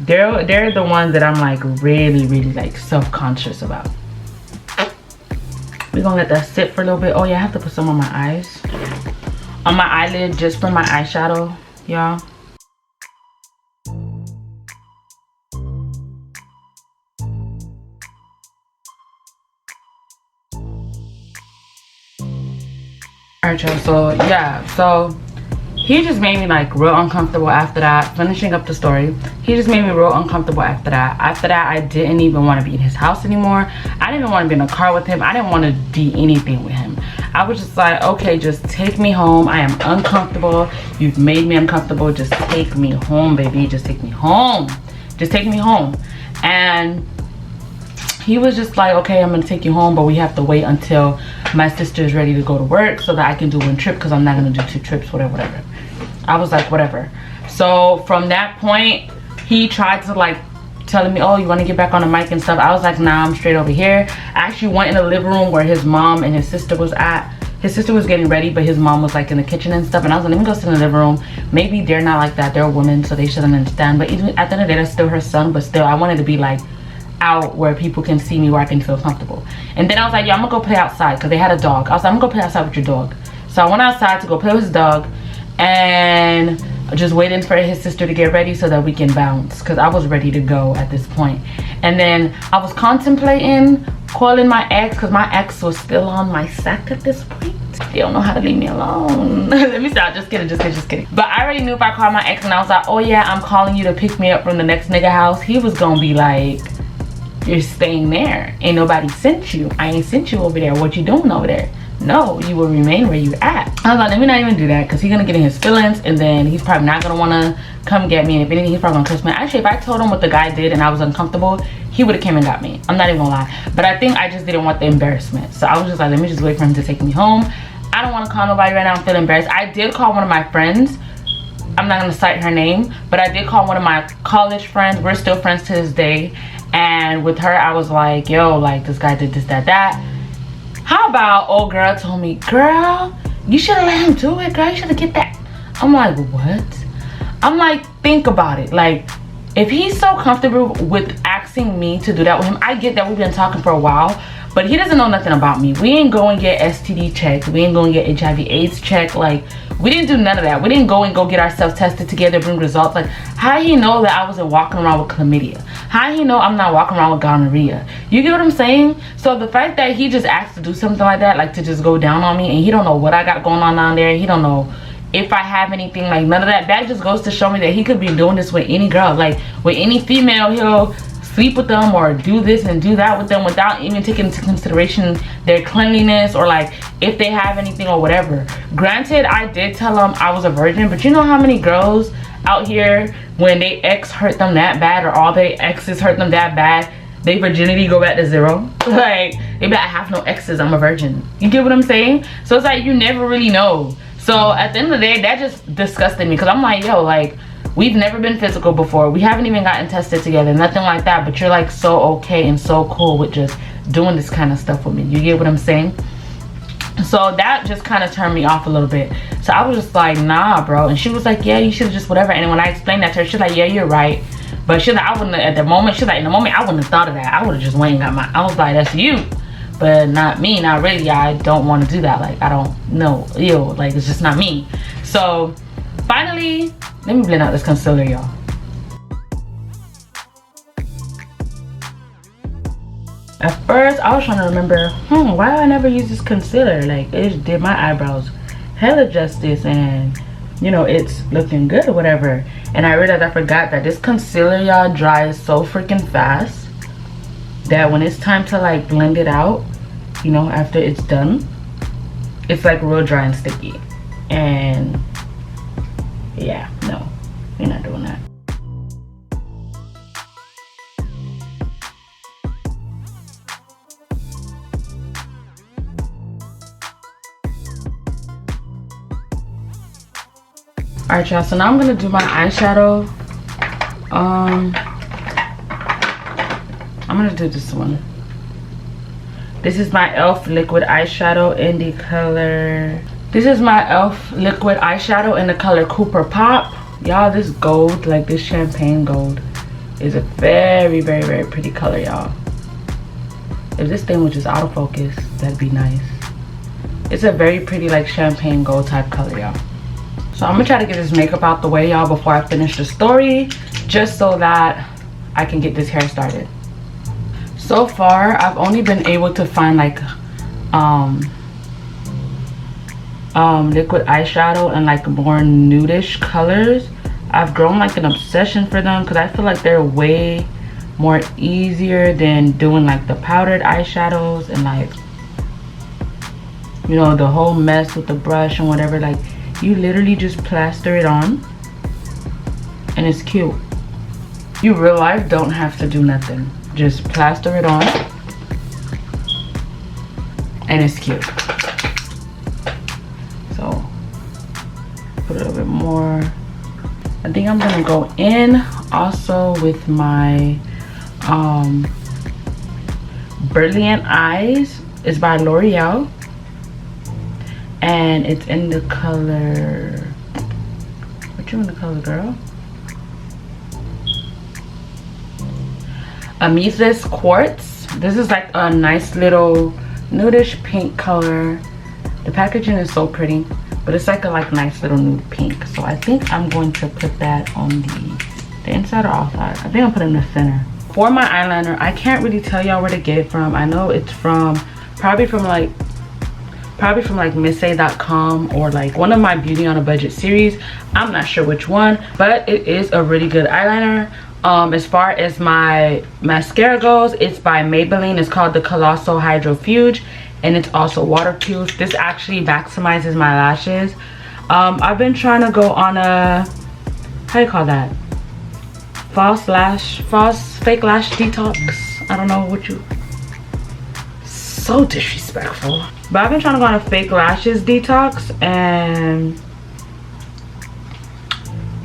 they're the ones that I'm like really like self-conscious about. We're gonna let that sit for a little bit. Oh yeah, I have to put some on my eyes, on my eyelid, just for my eyeshadow, y'all. Alright y'all, so yeah, so he just made me like real uncomfortable after that. Finishing up the story, he just made me real uncomfortable after that. After that, I didn't even want to be in his house anymore. I didn't even want to be in a car with him. I didn't want to be anything with him. I was just like, okay, just take me home. I am uncomfortable. You've made me uncomfortable. Just take me home, baby. Just take me home. Just take me home. And he was just like, okay, I'm gonna take you home, but we have to wait until my sister is ready to go to work so that I can do one trip, because I'm not gonna do 2 trips, whatever. I was like, whatever. So from that point, he tried to like telling me, oh, you want to get back on the mic and stuff. I was like, nah, I'm straight over here. I actually went in the living room where his mom and his sister was at. His sister was getting ready, but his mom was like in the kitchen and stuff. And I was like, let me go sit in the living room. Maybe they're not like that. They're women, so they shouldn't understand. But even at the end of the day, that's still her son. But still, I wanted to be like out where people can see me, where I can feel comfortable. And then I was like, yeah, I'm gonna go play outside, because they had a dog. I was like, I'm gonna go play outside with your dog. So I went outside to go play with his dog, and just waiting for his sister to get ready so that we can bounce, because I was ready to go at this point. And then I was contemplating calling my ex, because my ex was still on my sack at this point. They don't know how to leave me alone. Let me stop. Just kidding. But I already knew if I called my ex and I was like, oh yeah, I'm calling you to pick me up from the next nigga house, he was gonna be like, you're staying there. Ain't nobody sent you. I ain't sent you over there. What you doing over there? No, you will remain where you at. I was like, let me not even do that, because he's gonna get in his feelings, and then he's probably not gonna want to come get me. And if anything, he's probably gonna curse me. Actually, if I told him what the guy did and I was uncomfortable, he would have came and got me. I'm not even gonna lie. But I think I just didn't want the embarrassment, so I was just like, let me just wait for him to take me home. I don't want to call nobody right now. I'm feeling embarrassed. I did call one of my friends. I'm not gonna cite her name, but I did call one of my college friends. We're still friends to this day. And with her, I was like, yo, like, this guy did this, that. How about old girl told me, girl, you should have let him do it, girl. You should have get that. I'm like, what? I'm like, think about it. Like, if he's so comfortable with asking me to do that with him, I get that we've been talking for a while, but he doesn't know nothing about me. We ain't go and get STD checked. We ain't go and get HIV AIDS checked. Like, we didn't do none of that. We didn't go and go get ourselves tested together, bring results. Like, how he know that I wasn't walking around with chlamydia? How he know I'm not walking around with gonorrhea? You get what I'm saying? So the fact that he just asked to do something like that, like to just go down on me, and he don't know what I got going on down there. He don't know if I have anything, like none of that. That just goes to show me that he could be doing this with any girl. Like, with any female, he'll sleep with them or do this and do that with them without even taking into consideration their cleanliness or like if they have anything or whatever. Granted, I did tell them I was a virgin, but you know how many girls out here, when they ex hurt them that bad or all their exes hurt them that bad, their virginity go back to 0? Like, they be like, I have no exes, I'm a virgin. You get what I'm saying? So it's like, you never really know. So at the end of the day, that just disgusted me, because I'm like, yo, like, we've never been physical before. We haven't even gotten tested together, nothing like that. But you're like so okay and so cool with just doing this kind of stuff with me. You get what I'm saying? So that just kind of turned me off a little bit. So I was just like, nah, bro. And she was like, yeah, you should have just whatever. And when I explained that to her, she's like, yeah, you're right. But she's like, I wouldn't, at the moment, she's like, in the moment, I wouldn't have thought of that. I would have just went and got my, I was like, that's you. but not me, not really. I don't want to do that. Like, I don't know, ew, like it's just not me. So finally, let me blend out this concealer, y'all. At first I was trying to remember, why do I never use this concealer? Like, it did my eyebrows hella justice, and you know, it's looking good or whatever. And I realized I forgot that this concealer, y'all, dries so freaking fast that when it's time to like blend it out, you know, after it's done, it's like real dry and sticky. And yeah, no, we're not doing that. Alright, y'all, so now I'm gonna do my eyeshadow. I'm gonna do this one. This is my e.l.f. liquid eyeshadow in the color. This is my e.l.f. liquid eyeshadow in the color Cooper Pop. Y'all, this gold, like this champagne gold, is a very, very, very pretty color, y'all. If this thing was just out of focus, that'd be nice. It's a very pretty, like, champagne gold type color, y'all. So I'm gonna try to get this makeup out the way, y'all, before I finish the story, just so that I can get this hair started. So far, I've only been able to find like liquid eyeshadow and like more nudish colors. I've grown like an obsession for them because I feel like they're way more easier than doing like the powdered eyeshadows and like, you know, the whole mess with the brush and whatever. Like, you literally just plaster it on and it's cute. You real life don't have to do nothing. Just plaster it on and it's cute. So put a little bit more. I think I'm gonna go in also with my Brilliant Eyes. It's by L'Oreal. And it's in the color, what you in the color, girl? Amethyst Quartz. This is like a nice little nudish pink color. The packaging is so pretty, but it's like a nice little nude pink. So I think I'm going to put that on the inside or outside. I think I'll put it in the center. For my eyeliner, I can't really tell y'all where to get it from. I know it's from probably from like missay.com or like one of my Beauty on a Budget series. I'm not sure which one, but it is a really good eyeliner. As far as my mascara goes, it's by Maybelline. It's called the Colossal Hydro Fuge, and it's also waterproof. This actually maximizes my lashes. I've been trying to go on a, how do you call that, fake lash detox. I don't know what you, so disrespectful. But I've been trying to go on a fake lashes detox, and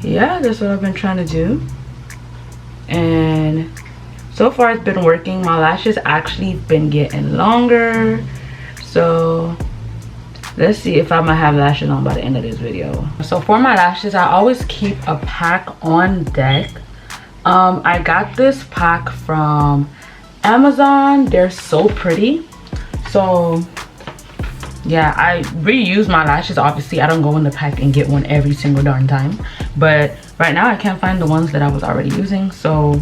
yeah, that's what I've been trying to do. And so far it's been working. My lashes actually been getting longer. So let's see if I'm gonna have lashes on by the end of this video. So for my lashes, I always keep a pack on deck. I got this pack from Amazon. They're so pretty. So yeah, I reuse my lashes. Obviously, I don't go in the pack and get one every single darn time, but right now I can't find the ones that I was already using, so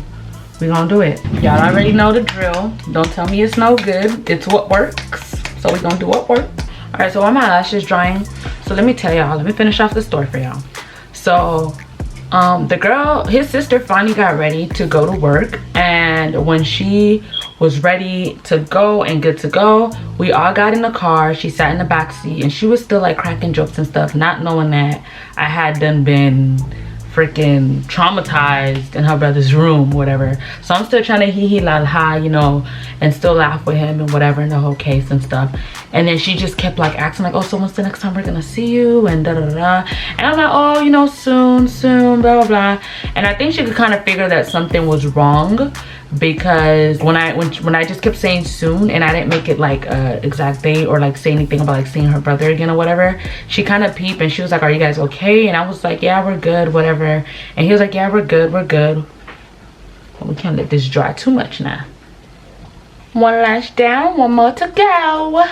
we're gonna do it. Y'all already know the drill. Don't tell me it's no good. It's what works. So we're gonna do what works. All right, so while my lashes drying, so let me tell y'all, let me finish off the story for y'all. So the girl, his sister finally got ready to go to work, and when she was ready to go and good to go, we all got in the car. She sat in the back seat and she was still like cracking jokes and stuff, not knowing that I had done been freaking traumatized in her brother's room, whatever. So I'm still trying to hee la ha, you know, and still laugh with him and whatever in the whole case and stuff. And then she just kept like asking like, oh, so when's the next time we're gonna see you, and da da da. And I'm like, oh, you know, soon, blah blah blah. And I think she could kind of figure that something was wrong, because when I just kept saying soon and I didn't make it like a exact date or like say anything about like seeing her brother again or whatever, she kind of peeped and she was like, are you guys okay? And I was like, yeah, we're good, whatever. And he was like, yeah, we're good. But we can't let this dry too much now. One lash down, one more to go.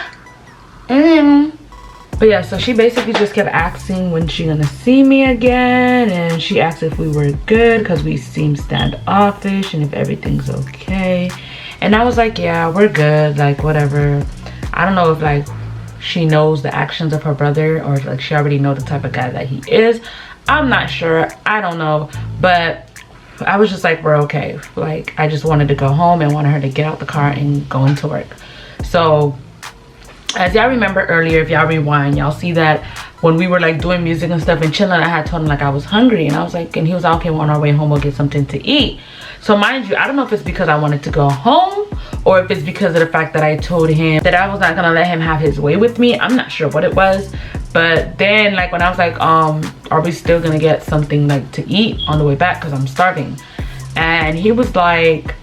But yeah, so she basically just kept asking when she gonna see me again, and she asked if we were good because we seemed standoffish and if everything's okay. And I was like, yeah, we're good, like whatever. I don't know if like she knows the actions of her brother or like she already know the type of guy that he is. I'm not sure, I don't know, but I was just like, we're okay. Like I just wanted to go home and wanted her to get out the car and go into work. So as y'all remember earlier, if y'all rewind, y'all see that when we were like doing music and stuff and chilling, I had told him like I was hungry, and I was like, and he was like, okay, we're on our way home, we'll get something to eat. So mind you, I don't know if it's because I wanted to go home or if it's because of the fact that I told him that I was not gonna let him have his way with me. I'm not sure what it was. But then like when I was like, are we still gonna get something like to eat on the way back because I'm starving? And he was like,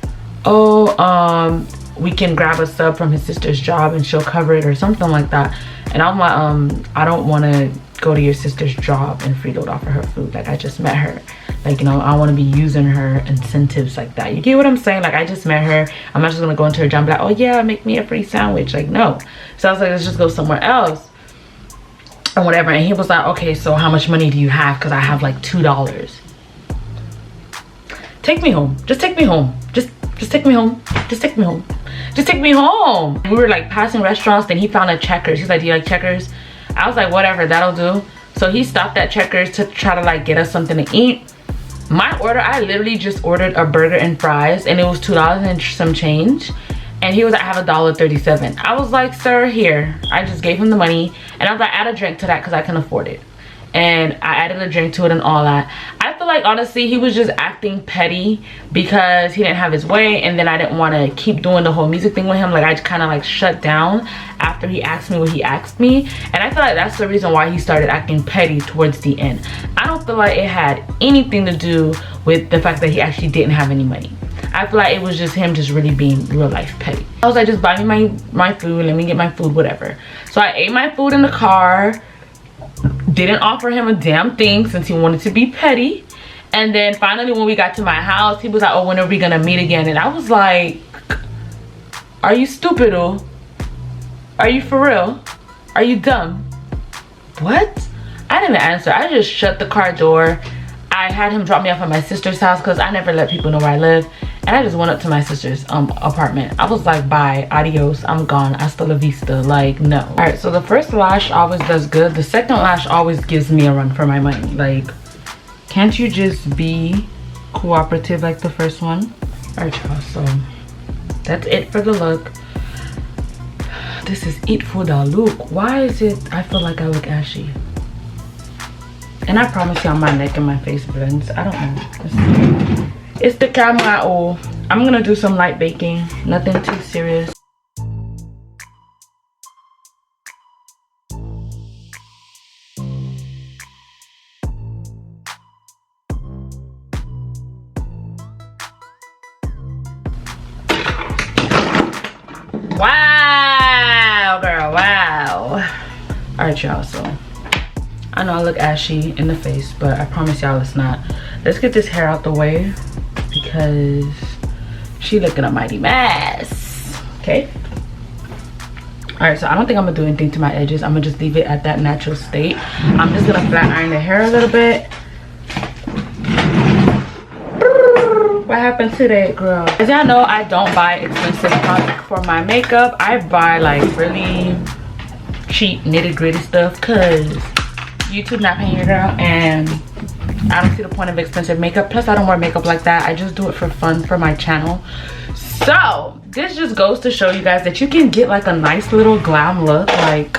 oh, we can grab a sub from his sister's job and she'll cover it or something like that. And I'm like, I don't want to go to your sister's job and freeload off of her food. Like I just met her, like, you know, I want to be using her incentives like that. You get what I'm saying? Like I just met her, I'm not just gonna go into her job and be like, oh yeah, make me a free sandwich. Like no. So I was like, let's just go somewhere else or whatever. And he was like, okay, so how much money do you have? Because I have like $2. Take me home, just take me home, just take me home, just take me home, just take me home. We were like passing restaurants, then he found a Checkers. He's like, do you like Checkers? I was like, whatever, that'll do. So he stopped at Checkers to try to like get us something to eat. My order, I literally just ordered a burger and fries, and it was $2 and some change. And he was like, I have $1.37. I was like, sir, here. I just gave him the money, and I was like, add a drink to that because I can afford it. And I added a drink to it and all that. I feel like honestly he was just acting petty because he didn't have his way, and then I didn't want to keep doing the whole music thing with him. Like I kind of like shut down after he asked me what he asked me, and I feel like that's the reason why he started acting petty towards the end. I don't feel like it had anything to do with the fact that he actually didn't have any money. I feel like it was just him just really being real life petty. I was like, just buy me my food, let me get my food, whatever. So I ate my food in the car. Didn't offer him a damn thing since he wanted to be petty. And then finally when we got to my house, he was like, oh, when are we gonna meet again? And I was like, are you stupid? Or are you for real? Are you dumb? What? I didn't even answer. I just shut the car door. I had him drop me off at my sister's house because I never let people know where I live. And I just went up to my sister's apartment. I was like, bye, adios, I'm gone, hasta la vista. Like, no. All right, so the first lash always does good. The second lash always gives me a run for my money. Like, can't you just be cooperative like the first one? All right, y'all, so that's it for the look. This is it for the look. Why is it I feel like I look ashy? And I promise y'all my neck and my face blends. I don't know. It's the camera. Oh, I'm gonna do some light baking. Nothing too serious. Wow, girl, wow. All right, y'all, so I know I look ashy in the face, but I promise y'all it's not. Let's get this hair out the way because she looking a mighty mess. Okay. All right, so I don't think I'm gonna do anything to my edges. I'm gonna just leave it at that natural state. I'm just gonna flat iron the hair a little bit. What happened today, girl? As y'all know, I don't buy expensive products for my makeup. I buy like really cheap nitty-gritty stuff because YouTube not paying your girl, and I don't see the point of expensive makeup. Plus I don't wear makeup like that. I just do it for fun for my channel. So this just goes to show you guys that you can get like a nice little glam look. Like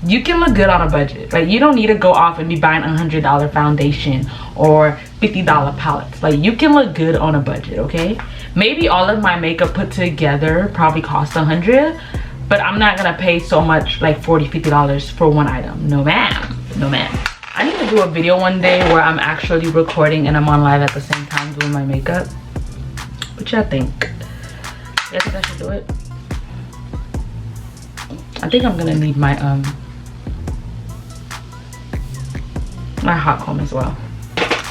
you can look good on a budget. Like you don't need to go off and be buying $100 foundation or $50 palettes. Like you can look good on a budget, okay? Maybe all of my makeup put together probably cost $100, but I'm not gonna pay so much, like $40, $50 for one item. No ma'am, no ma'am. I need to do a video one day where I'm actually recording and I'm on live at the same time doing my makeup. What y'all think? You think I should do it? I think I'm gonna need my my hot comb as well.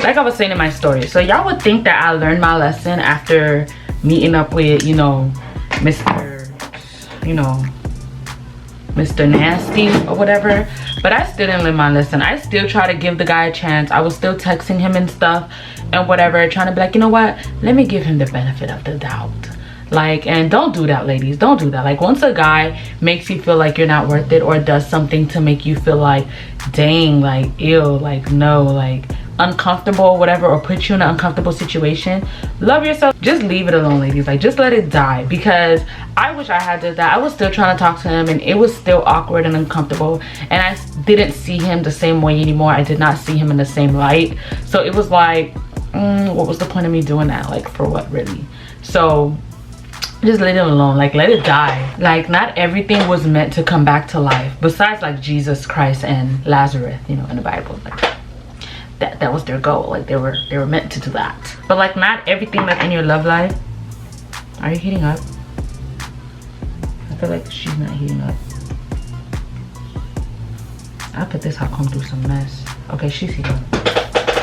Like I was saying in my story, so y'all would think that I learned my lesson after meeting up with, you know, Mr. you know, Mr. Nasty or whatever. But I still didn't learn my lesson. I still try to give the guy a chance. I was still texting him and stuff and whatever, trying to be like, you know what, let me give him the benefit of the doubt. Like, and don't do that, ladies. Don't do that. Like, once a guy makes you feel like you're not worth it, or does something to make you feel like, dang, like, ew, like, no, like, uncomfortable, whatever, or put you in an uncomfortable situation, love yourself. Just leave it alone, ladies. Like, just let it die. Because I wish I had did that. I was still trying to talk to him, and it was still awkward and uncomfortable, and I didn't see him the same way anymore. I did not see him in the same light. So it was like, what was the point of me doing that? Like, for what, really? So just let it alone. Like, let it die. Like, not everything was meant to come back to life, besides like Jesus Christ and Lazarus, you know, in the Bible. Like, that was their goal. Like, they were meant to do that. But like, not everything that's in your love life. Are you heating up? I feel like she's not heating up. I put this hot comb through some mess. Okay, she's heating up.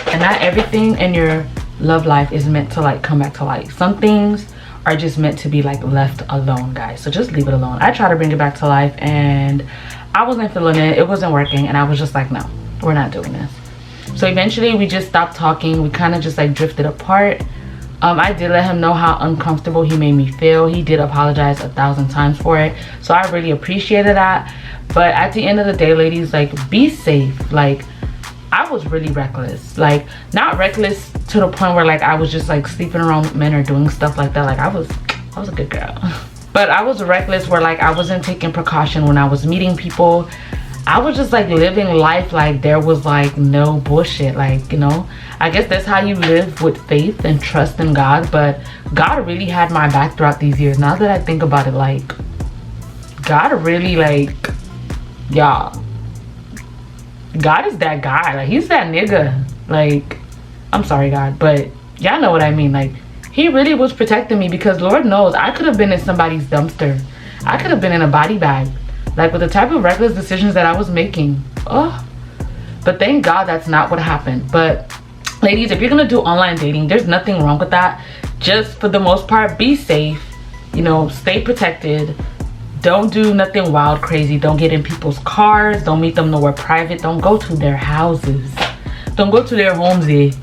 And not everything in your love life is meant to like come back to life. Some things are just meant to be like left alone, guys. So just leave it alone. I tried to bring it back to life and I wasn't feeling it. It wasn't working, and I was just like, no, we're not doing this. So eventually we just stopped talking. We kind of just like drifted apart. I did let him know how uncomfortable he made me feel. He did apologize 1,000 times for it, so I really appreciated that. But at the end of the day, ladies, like, be safe. Like, I was really reckless. Like, not reckless to the point where like I was just like sleeping around with men or doing stuff like that. Like, I was a good girl. But I was reckless where like I wasn't taking precaution when I was meeting people. I was just like living life like there was like no bullshit. Like, you know, I guess that's how you live with faith and trust in God. But God really had my back throughout these years. Now that I think about it, like, God really, like, y'all, God is that guy. Like, he's that nigga. Like, I'm sorry, God, but y'all know what I mean. Like, he really was protecting me, because Lord knows I could have been in somebody's dumpster. I could have been in a body bag, like, with the type of reckless decisions that I was making. Oh, but thank God that's not what happened. But ladies, if you're gonna do online dating, there's nothing wrong with that. Just for the most part, be safe, you know, stay protected. Don't do nothing wild, crazy. Don't get in people's cars. Don't meet them nowhere private. Don't go to their houses. Don't go to their homes.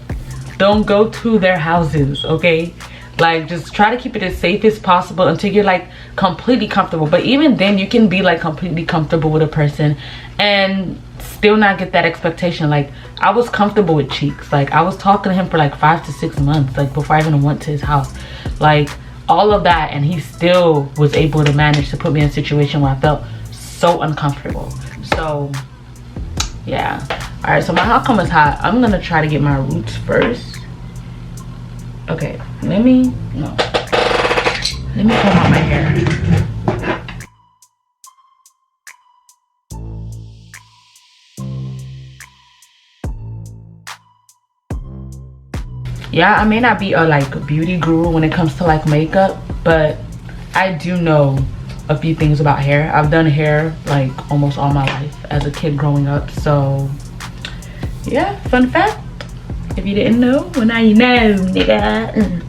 Don't go to their houses, okay? Like, just try to keep it as safe as possible until you're like completely comfortable. But even then, you can be like completely comfortable with a person and still not get that expectation. Like, I was comfortable with Cheeks. Like, I was talking to him for like 5 to 6 months, like, before I even went to his house. Like, all of that, and he still was able to manage to put me in a situation where I felt so uncomfortable. So yeah. All right, so my hot comb is hot. I'm gonna try to get my roots first. Okay, let me comb out my hair. Yeah, I may not be a like beauty guru when it comes to like makeup, but I do know a few things about hair. I've done hair like almost all my life as a kid growing up. So yeah, fun fact. If you didn't know, well, now you know, nigga.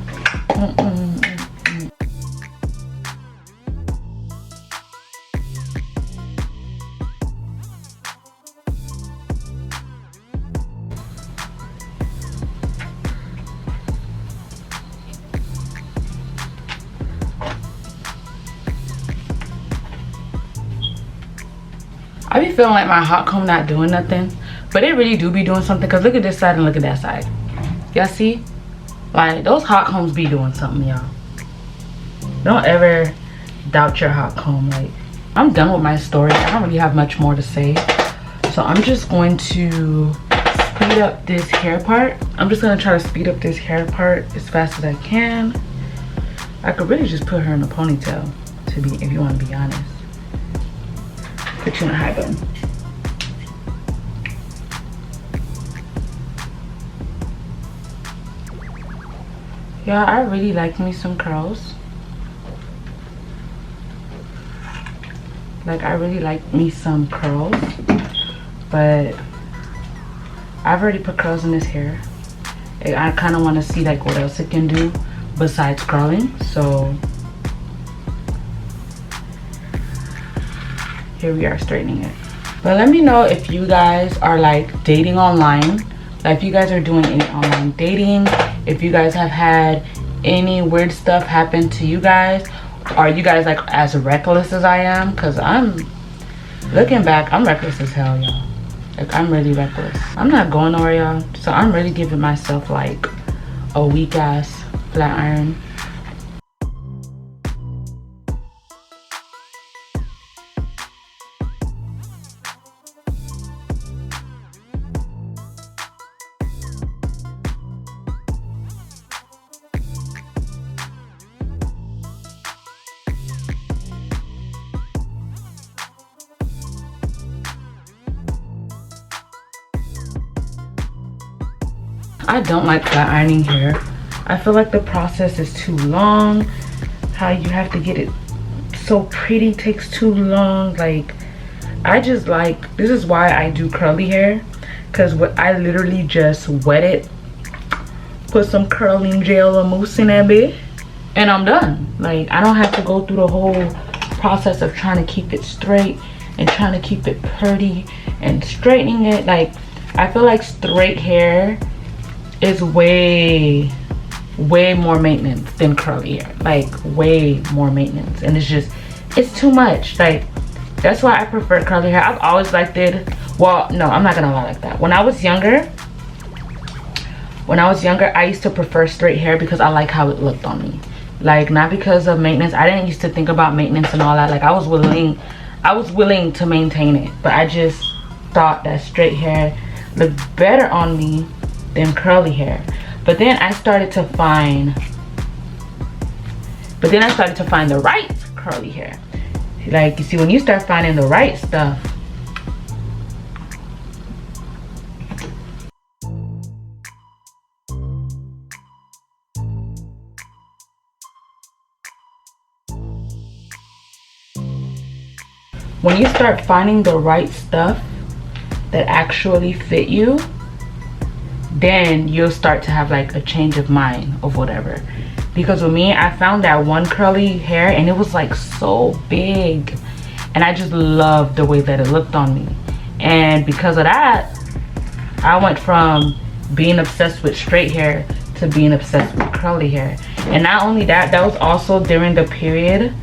I be feeling like my hot comb not doing nothing, but it really do be doing something, because look at this side and look at that side. Y'all see? Like, those hot combs be doing something, y'all. Don't ever doubt your hot comb. Like, I'm done with my story. I don't really have much more to say. So I'm just going to speed up this hair part. I'm just gonna try to speed up this hair part as fast as I can. I could really just put her in a ponytail, if you want to be honest. Put you in a high bun. Yeah, I really like me some curls. Like, I really like me some curls, but I've already put curls in this hair. I kind of want to see like what else it can do besides curling. So here we are straightening it. But let me know if you guys are like dating online, like if you guys are doing any online dating, if you guys have had any weird stuff happen to you guys. Are you guys like as reckless as I am? Because I'm looking back, I'm reckless as hell, y'all. Like, I'm really reckless. I'm not going nowhere, y'all. So I'm really giving myself like a weak ass flat iron. I don't like flat ironing hair. I feel like the process is too long. How you have to get it so pretty takes too long. Like, I just like, this is why I do curly hair, because what I literally just wet it, put some curling gel or mousse in that bit, and I'm done. Like, I don't have to go through the whole process of trying to keep it straight and trying to keep it pretty and straightening it. Like, I feel like straight hair is way more maintenance than curly hair. Like, way more maintenance, and it's too much. Like, that's why I prefer curly hair. I've always liked it. Well, no, I'm not gonna lie like that. When I was younger, I used to prefer straight hair because I like how it looked on me. Like, not because of maintenance. I didn't used to think about maintenance and all that. Like, I was willing to maintain it, but I just thought that straight hair looked better on me than curly hair. But then I started to find the right curly hair. Like, you see, when you start finding the right stuff, when you start finding the right stuff that actually fit you, then you'll start to have like a change of mind of whatever. Because with me, I found that one curly hair and it was like so big, and I just loved the way that it looked on me. And because of that, I went from being obsessed with straight hair to being obsessed with curly hair. And not only that, that was also during the period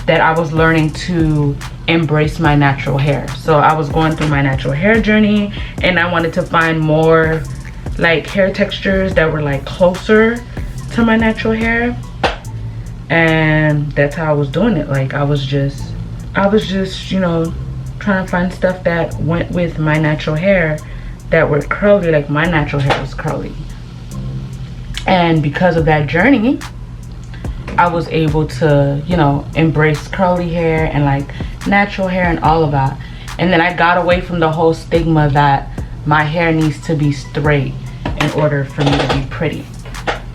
that I was learning to embrace my natural hair. So I was going through my natural hair journey, and I wanted to find more like hair textures that were like closer to my natural hair, and that's how I was doing it. Like, I was just you know, trying to find stuff that went with my natural hair that were curly. Like, my natural hair was curly, and because of that journey, I was able to, you know, embrace curly hair and like natural hair and all of that. And then I got away from the whole stigma that my hair needs to be straight in order for me to be pretty.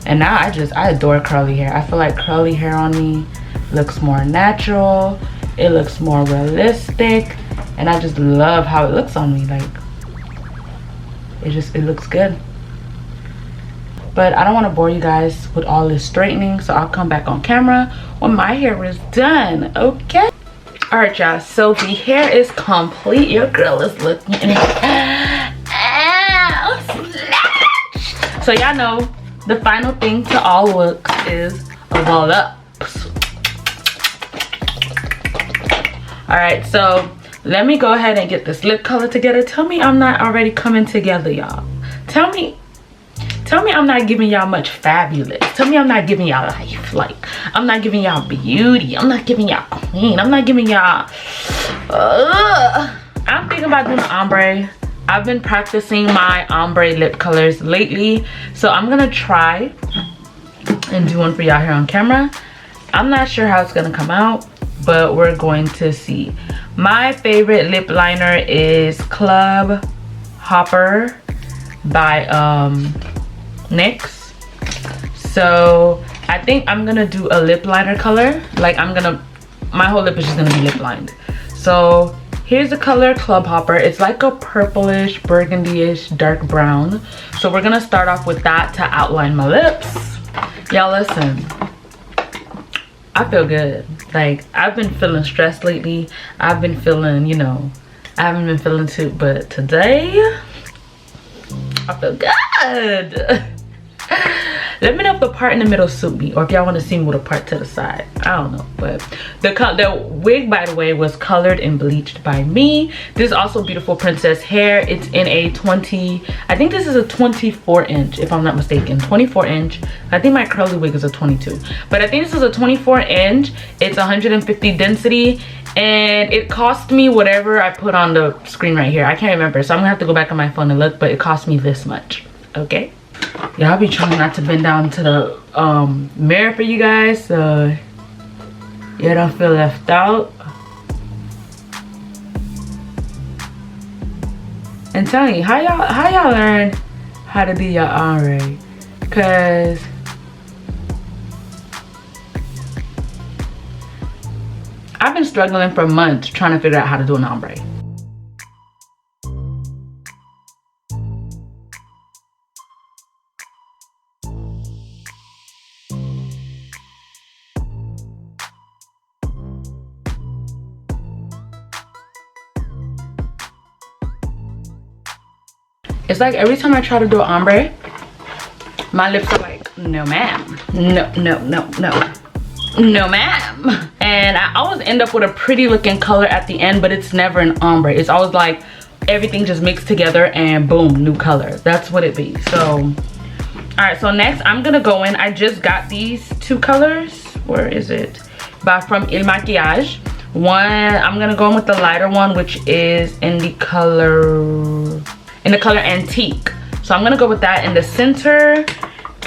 And now I adore curly hair. I feel like curly hair on me looks more natural, it looks more realistic, and I just love how it looks on me. Like, it looks good. But I don't want to bore you guys with all this straightening, so I'll come back on camera when my hair is done, okay? All right, y'all, so the hair is complete. Your girl is looking so y'all know the final thing to all looks is a roll up. All right, so let me go ahead and get this lip color together. Tell me I'm not already coming together, y'all. Tell me I'm not giving y'all much fabulous. Tell me I'm not giving y'all life. Like, I'm not giving y'all beauty. I'm not giving y'all clean. I'm not giving y'all I'm thinking about doing ombre. I've been practicing my ombre lip colors lately, so I'm gonna try and do one for y'all here on camera. I'm not sure how it's gonna come out, but we're going to see. My favorite lip liner is Club Hopper by NYX. So I think I'm gonna do a lip liner color. Like, my whole lip is just gonna be lip lined. So here's the color Club Hopper. It's like a purplish, burgundy-ish, dark brown. So we're gonna start off with that to outline my lips. Y'all listen. I feel good. Like, I've been feeling stressed lately. I've been feeling, you know, I haven't been feeling too, but today I feel good. Let me know if the part in the middle suit me, or if y'all want to see me with a part to the side. I don't know, but the wig, by the way, was colored and bleached by me. This is also beautiful princess hair. It's in a 20, I think this is a 24 inch, if I'm not mistaken. 24 inch. I think my curly wig is a 22, but I think this is a 24 inch. It's 150 density, and it cost me whatever I put on the screen right here. I can't remember, so I'm gonna have to go back on my phone and look, but it cost me this much. Okay. Yeah, I'll be trying not to bend down to the mirror for you guys, so you don't feel left out. And tell me, how y'all learn how to do your ombre? Cause I've been struggling for months trying to figure out how to do an ombre. It's like every time I try to do an ombre, my lips are like, no ma'am, no, no, no, no, no ma'am. And I always end up with a pretty looking color at the end, but it's never an ombre. It's always like everything just mixed together and boom, new color. That's what it be. So, all right, so next I'm gonna go in. I just got these two colors. Where is it? From Il Maquillage. One, I'm gonna go in with the lighter one, which is in the color Antique. So I'm gonna go with that in the center,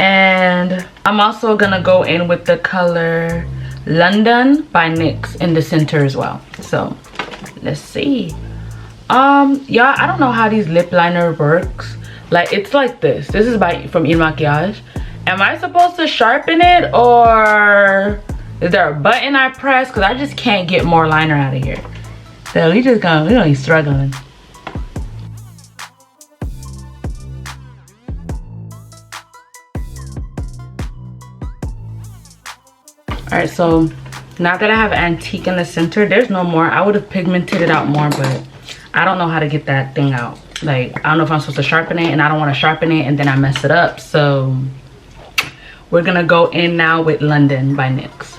and I'm also gonna go in with the color London by NYX in the center as well. So let's see. Y'all, I don't know how these lip liner works. Like, it's like this. This is from Il Maquillage. Am I supposed to sharpen it, or is there a button I press? Because I just can't get more liner out of here. So we gonna be struggling. All right, so now that I have Antique in the center, there's no more. I would have pigmented it out more, but I don't know how to get that thing out. Like, I don't know if I'm supposed to sharpen it, and I don't want to sharpen it and then I mess it up. So we're gonna go in now with London by NYX.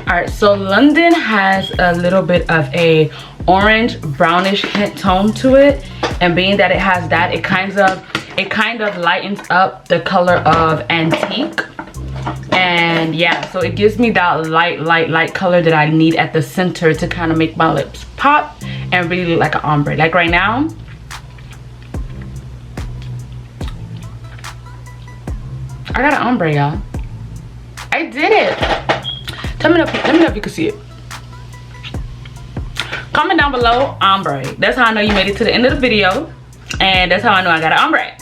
All right, so London has a little bit of a orange brownish hint tone to it, and being that it has that, it kind of lightens up the color of Antique. And yeah, so it gives me that light color that I need at the center to kind of make my lips pop and really look like an ombre. Like right now, I got an ombre, y'all. I did it. Let me know if you can see it. Comment down below, ombre. That's how I know you made it to the end of the video, and that's how I know I got an ombre.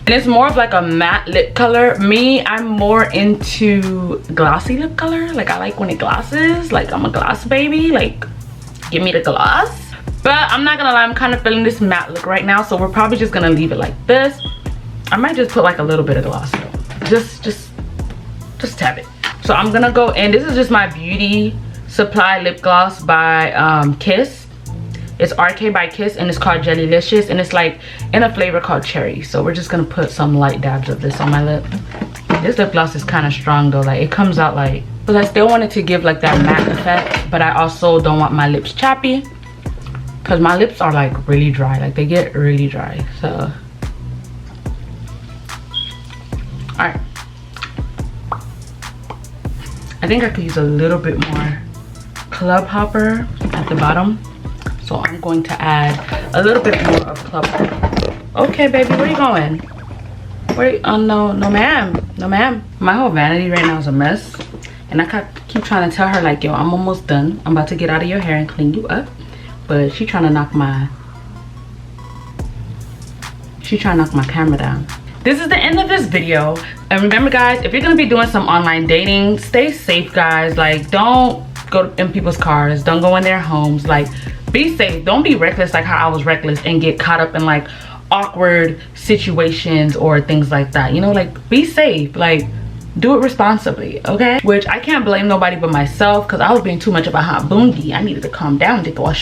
And it's more of like a matte lip color. Me, I'm more into glossy lip color. Like, I like when it glosses. Like, I'm a gloss baby. Like, give me the gloss. But I'm not gonna lie, I'm kind of feeling this matte look right now, so we're probably just gonna leave it like this. I might just put like a little bit of gloss though. Just tap it. So I'm gonna go in. This is just my Beauty Supply lip gloss by Kiss. It's RK by Kiss, and it's called Jellylicious, and it's like in a flavor called cherry. So we're just gonna put some light dabs of this on my lip. This lip gloss is kind of strong though. Like, it comes out like, but I still want it to give like that matte effect, but I also don't want my lips chappy, because my lips are like really dry. Like, they get really dry. So all right, I think I could use a little bit more Club Hopper at the bottom. So I'm going to add a little bit more of Club Hopper. Okay, baby, where you going? Wait, oh no ma'am, no ma'am. My whole vanity right now is a mess, and I keep trying to tell her like, yo, I'm almost done. I'm about to get out of your hair and clean you up, but she's trying to knock my camera down. This is the end of this video. And remember, guys, if you're gonna be doing some online dating, stay safe, guys. Like, don't go in people's cars, don't go in their homes. Like, be safe. Don't be reckless like how I was reckless and get caught up in like awkward situations or things like that, you know, like be safe, like do it responsibly, okay? Which I can't blame nobody but myself, because I was being too much of a hot boongie. I needed to calm down and take a short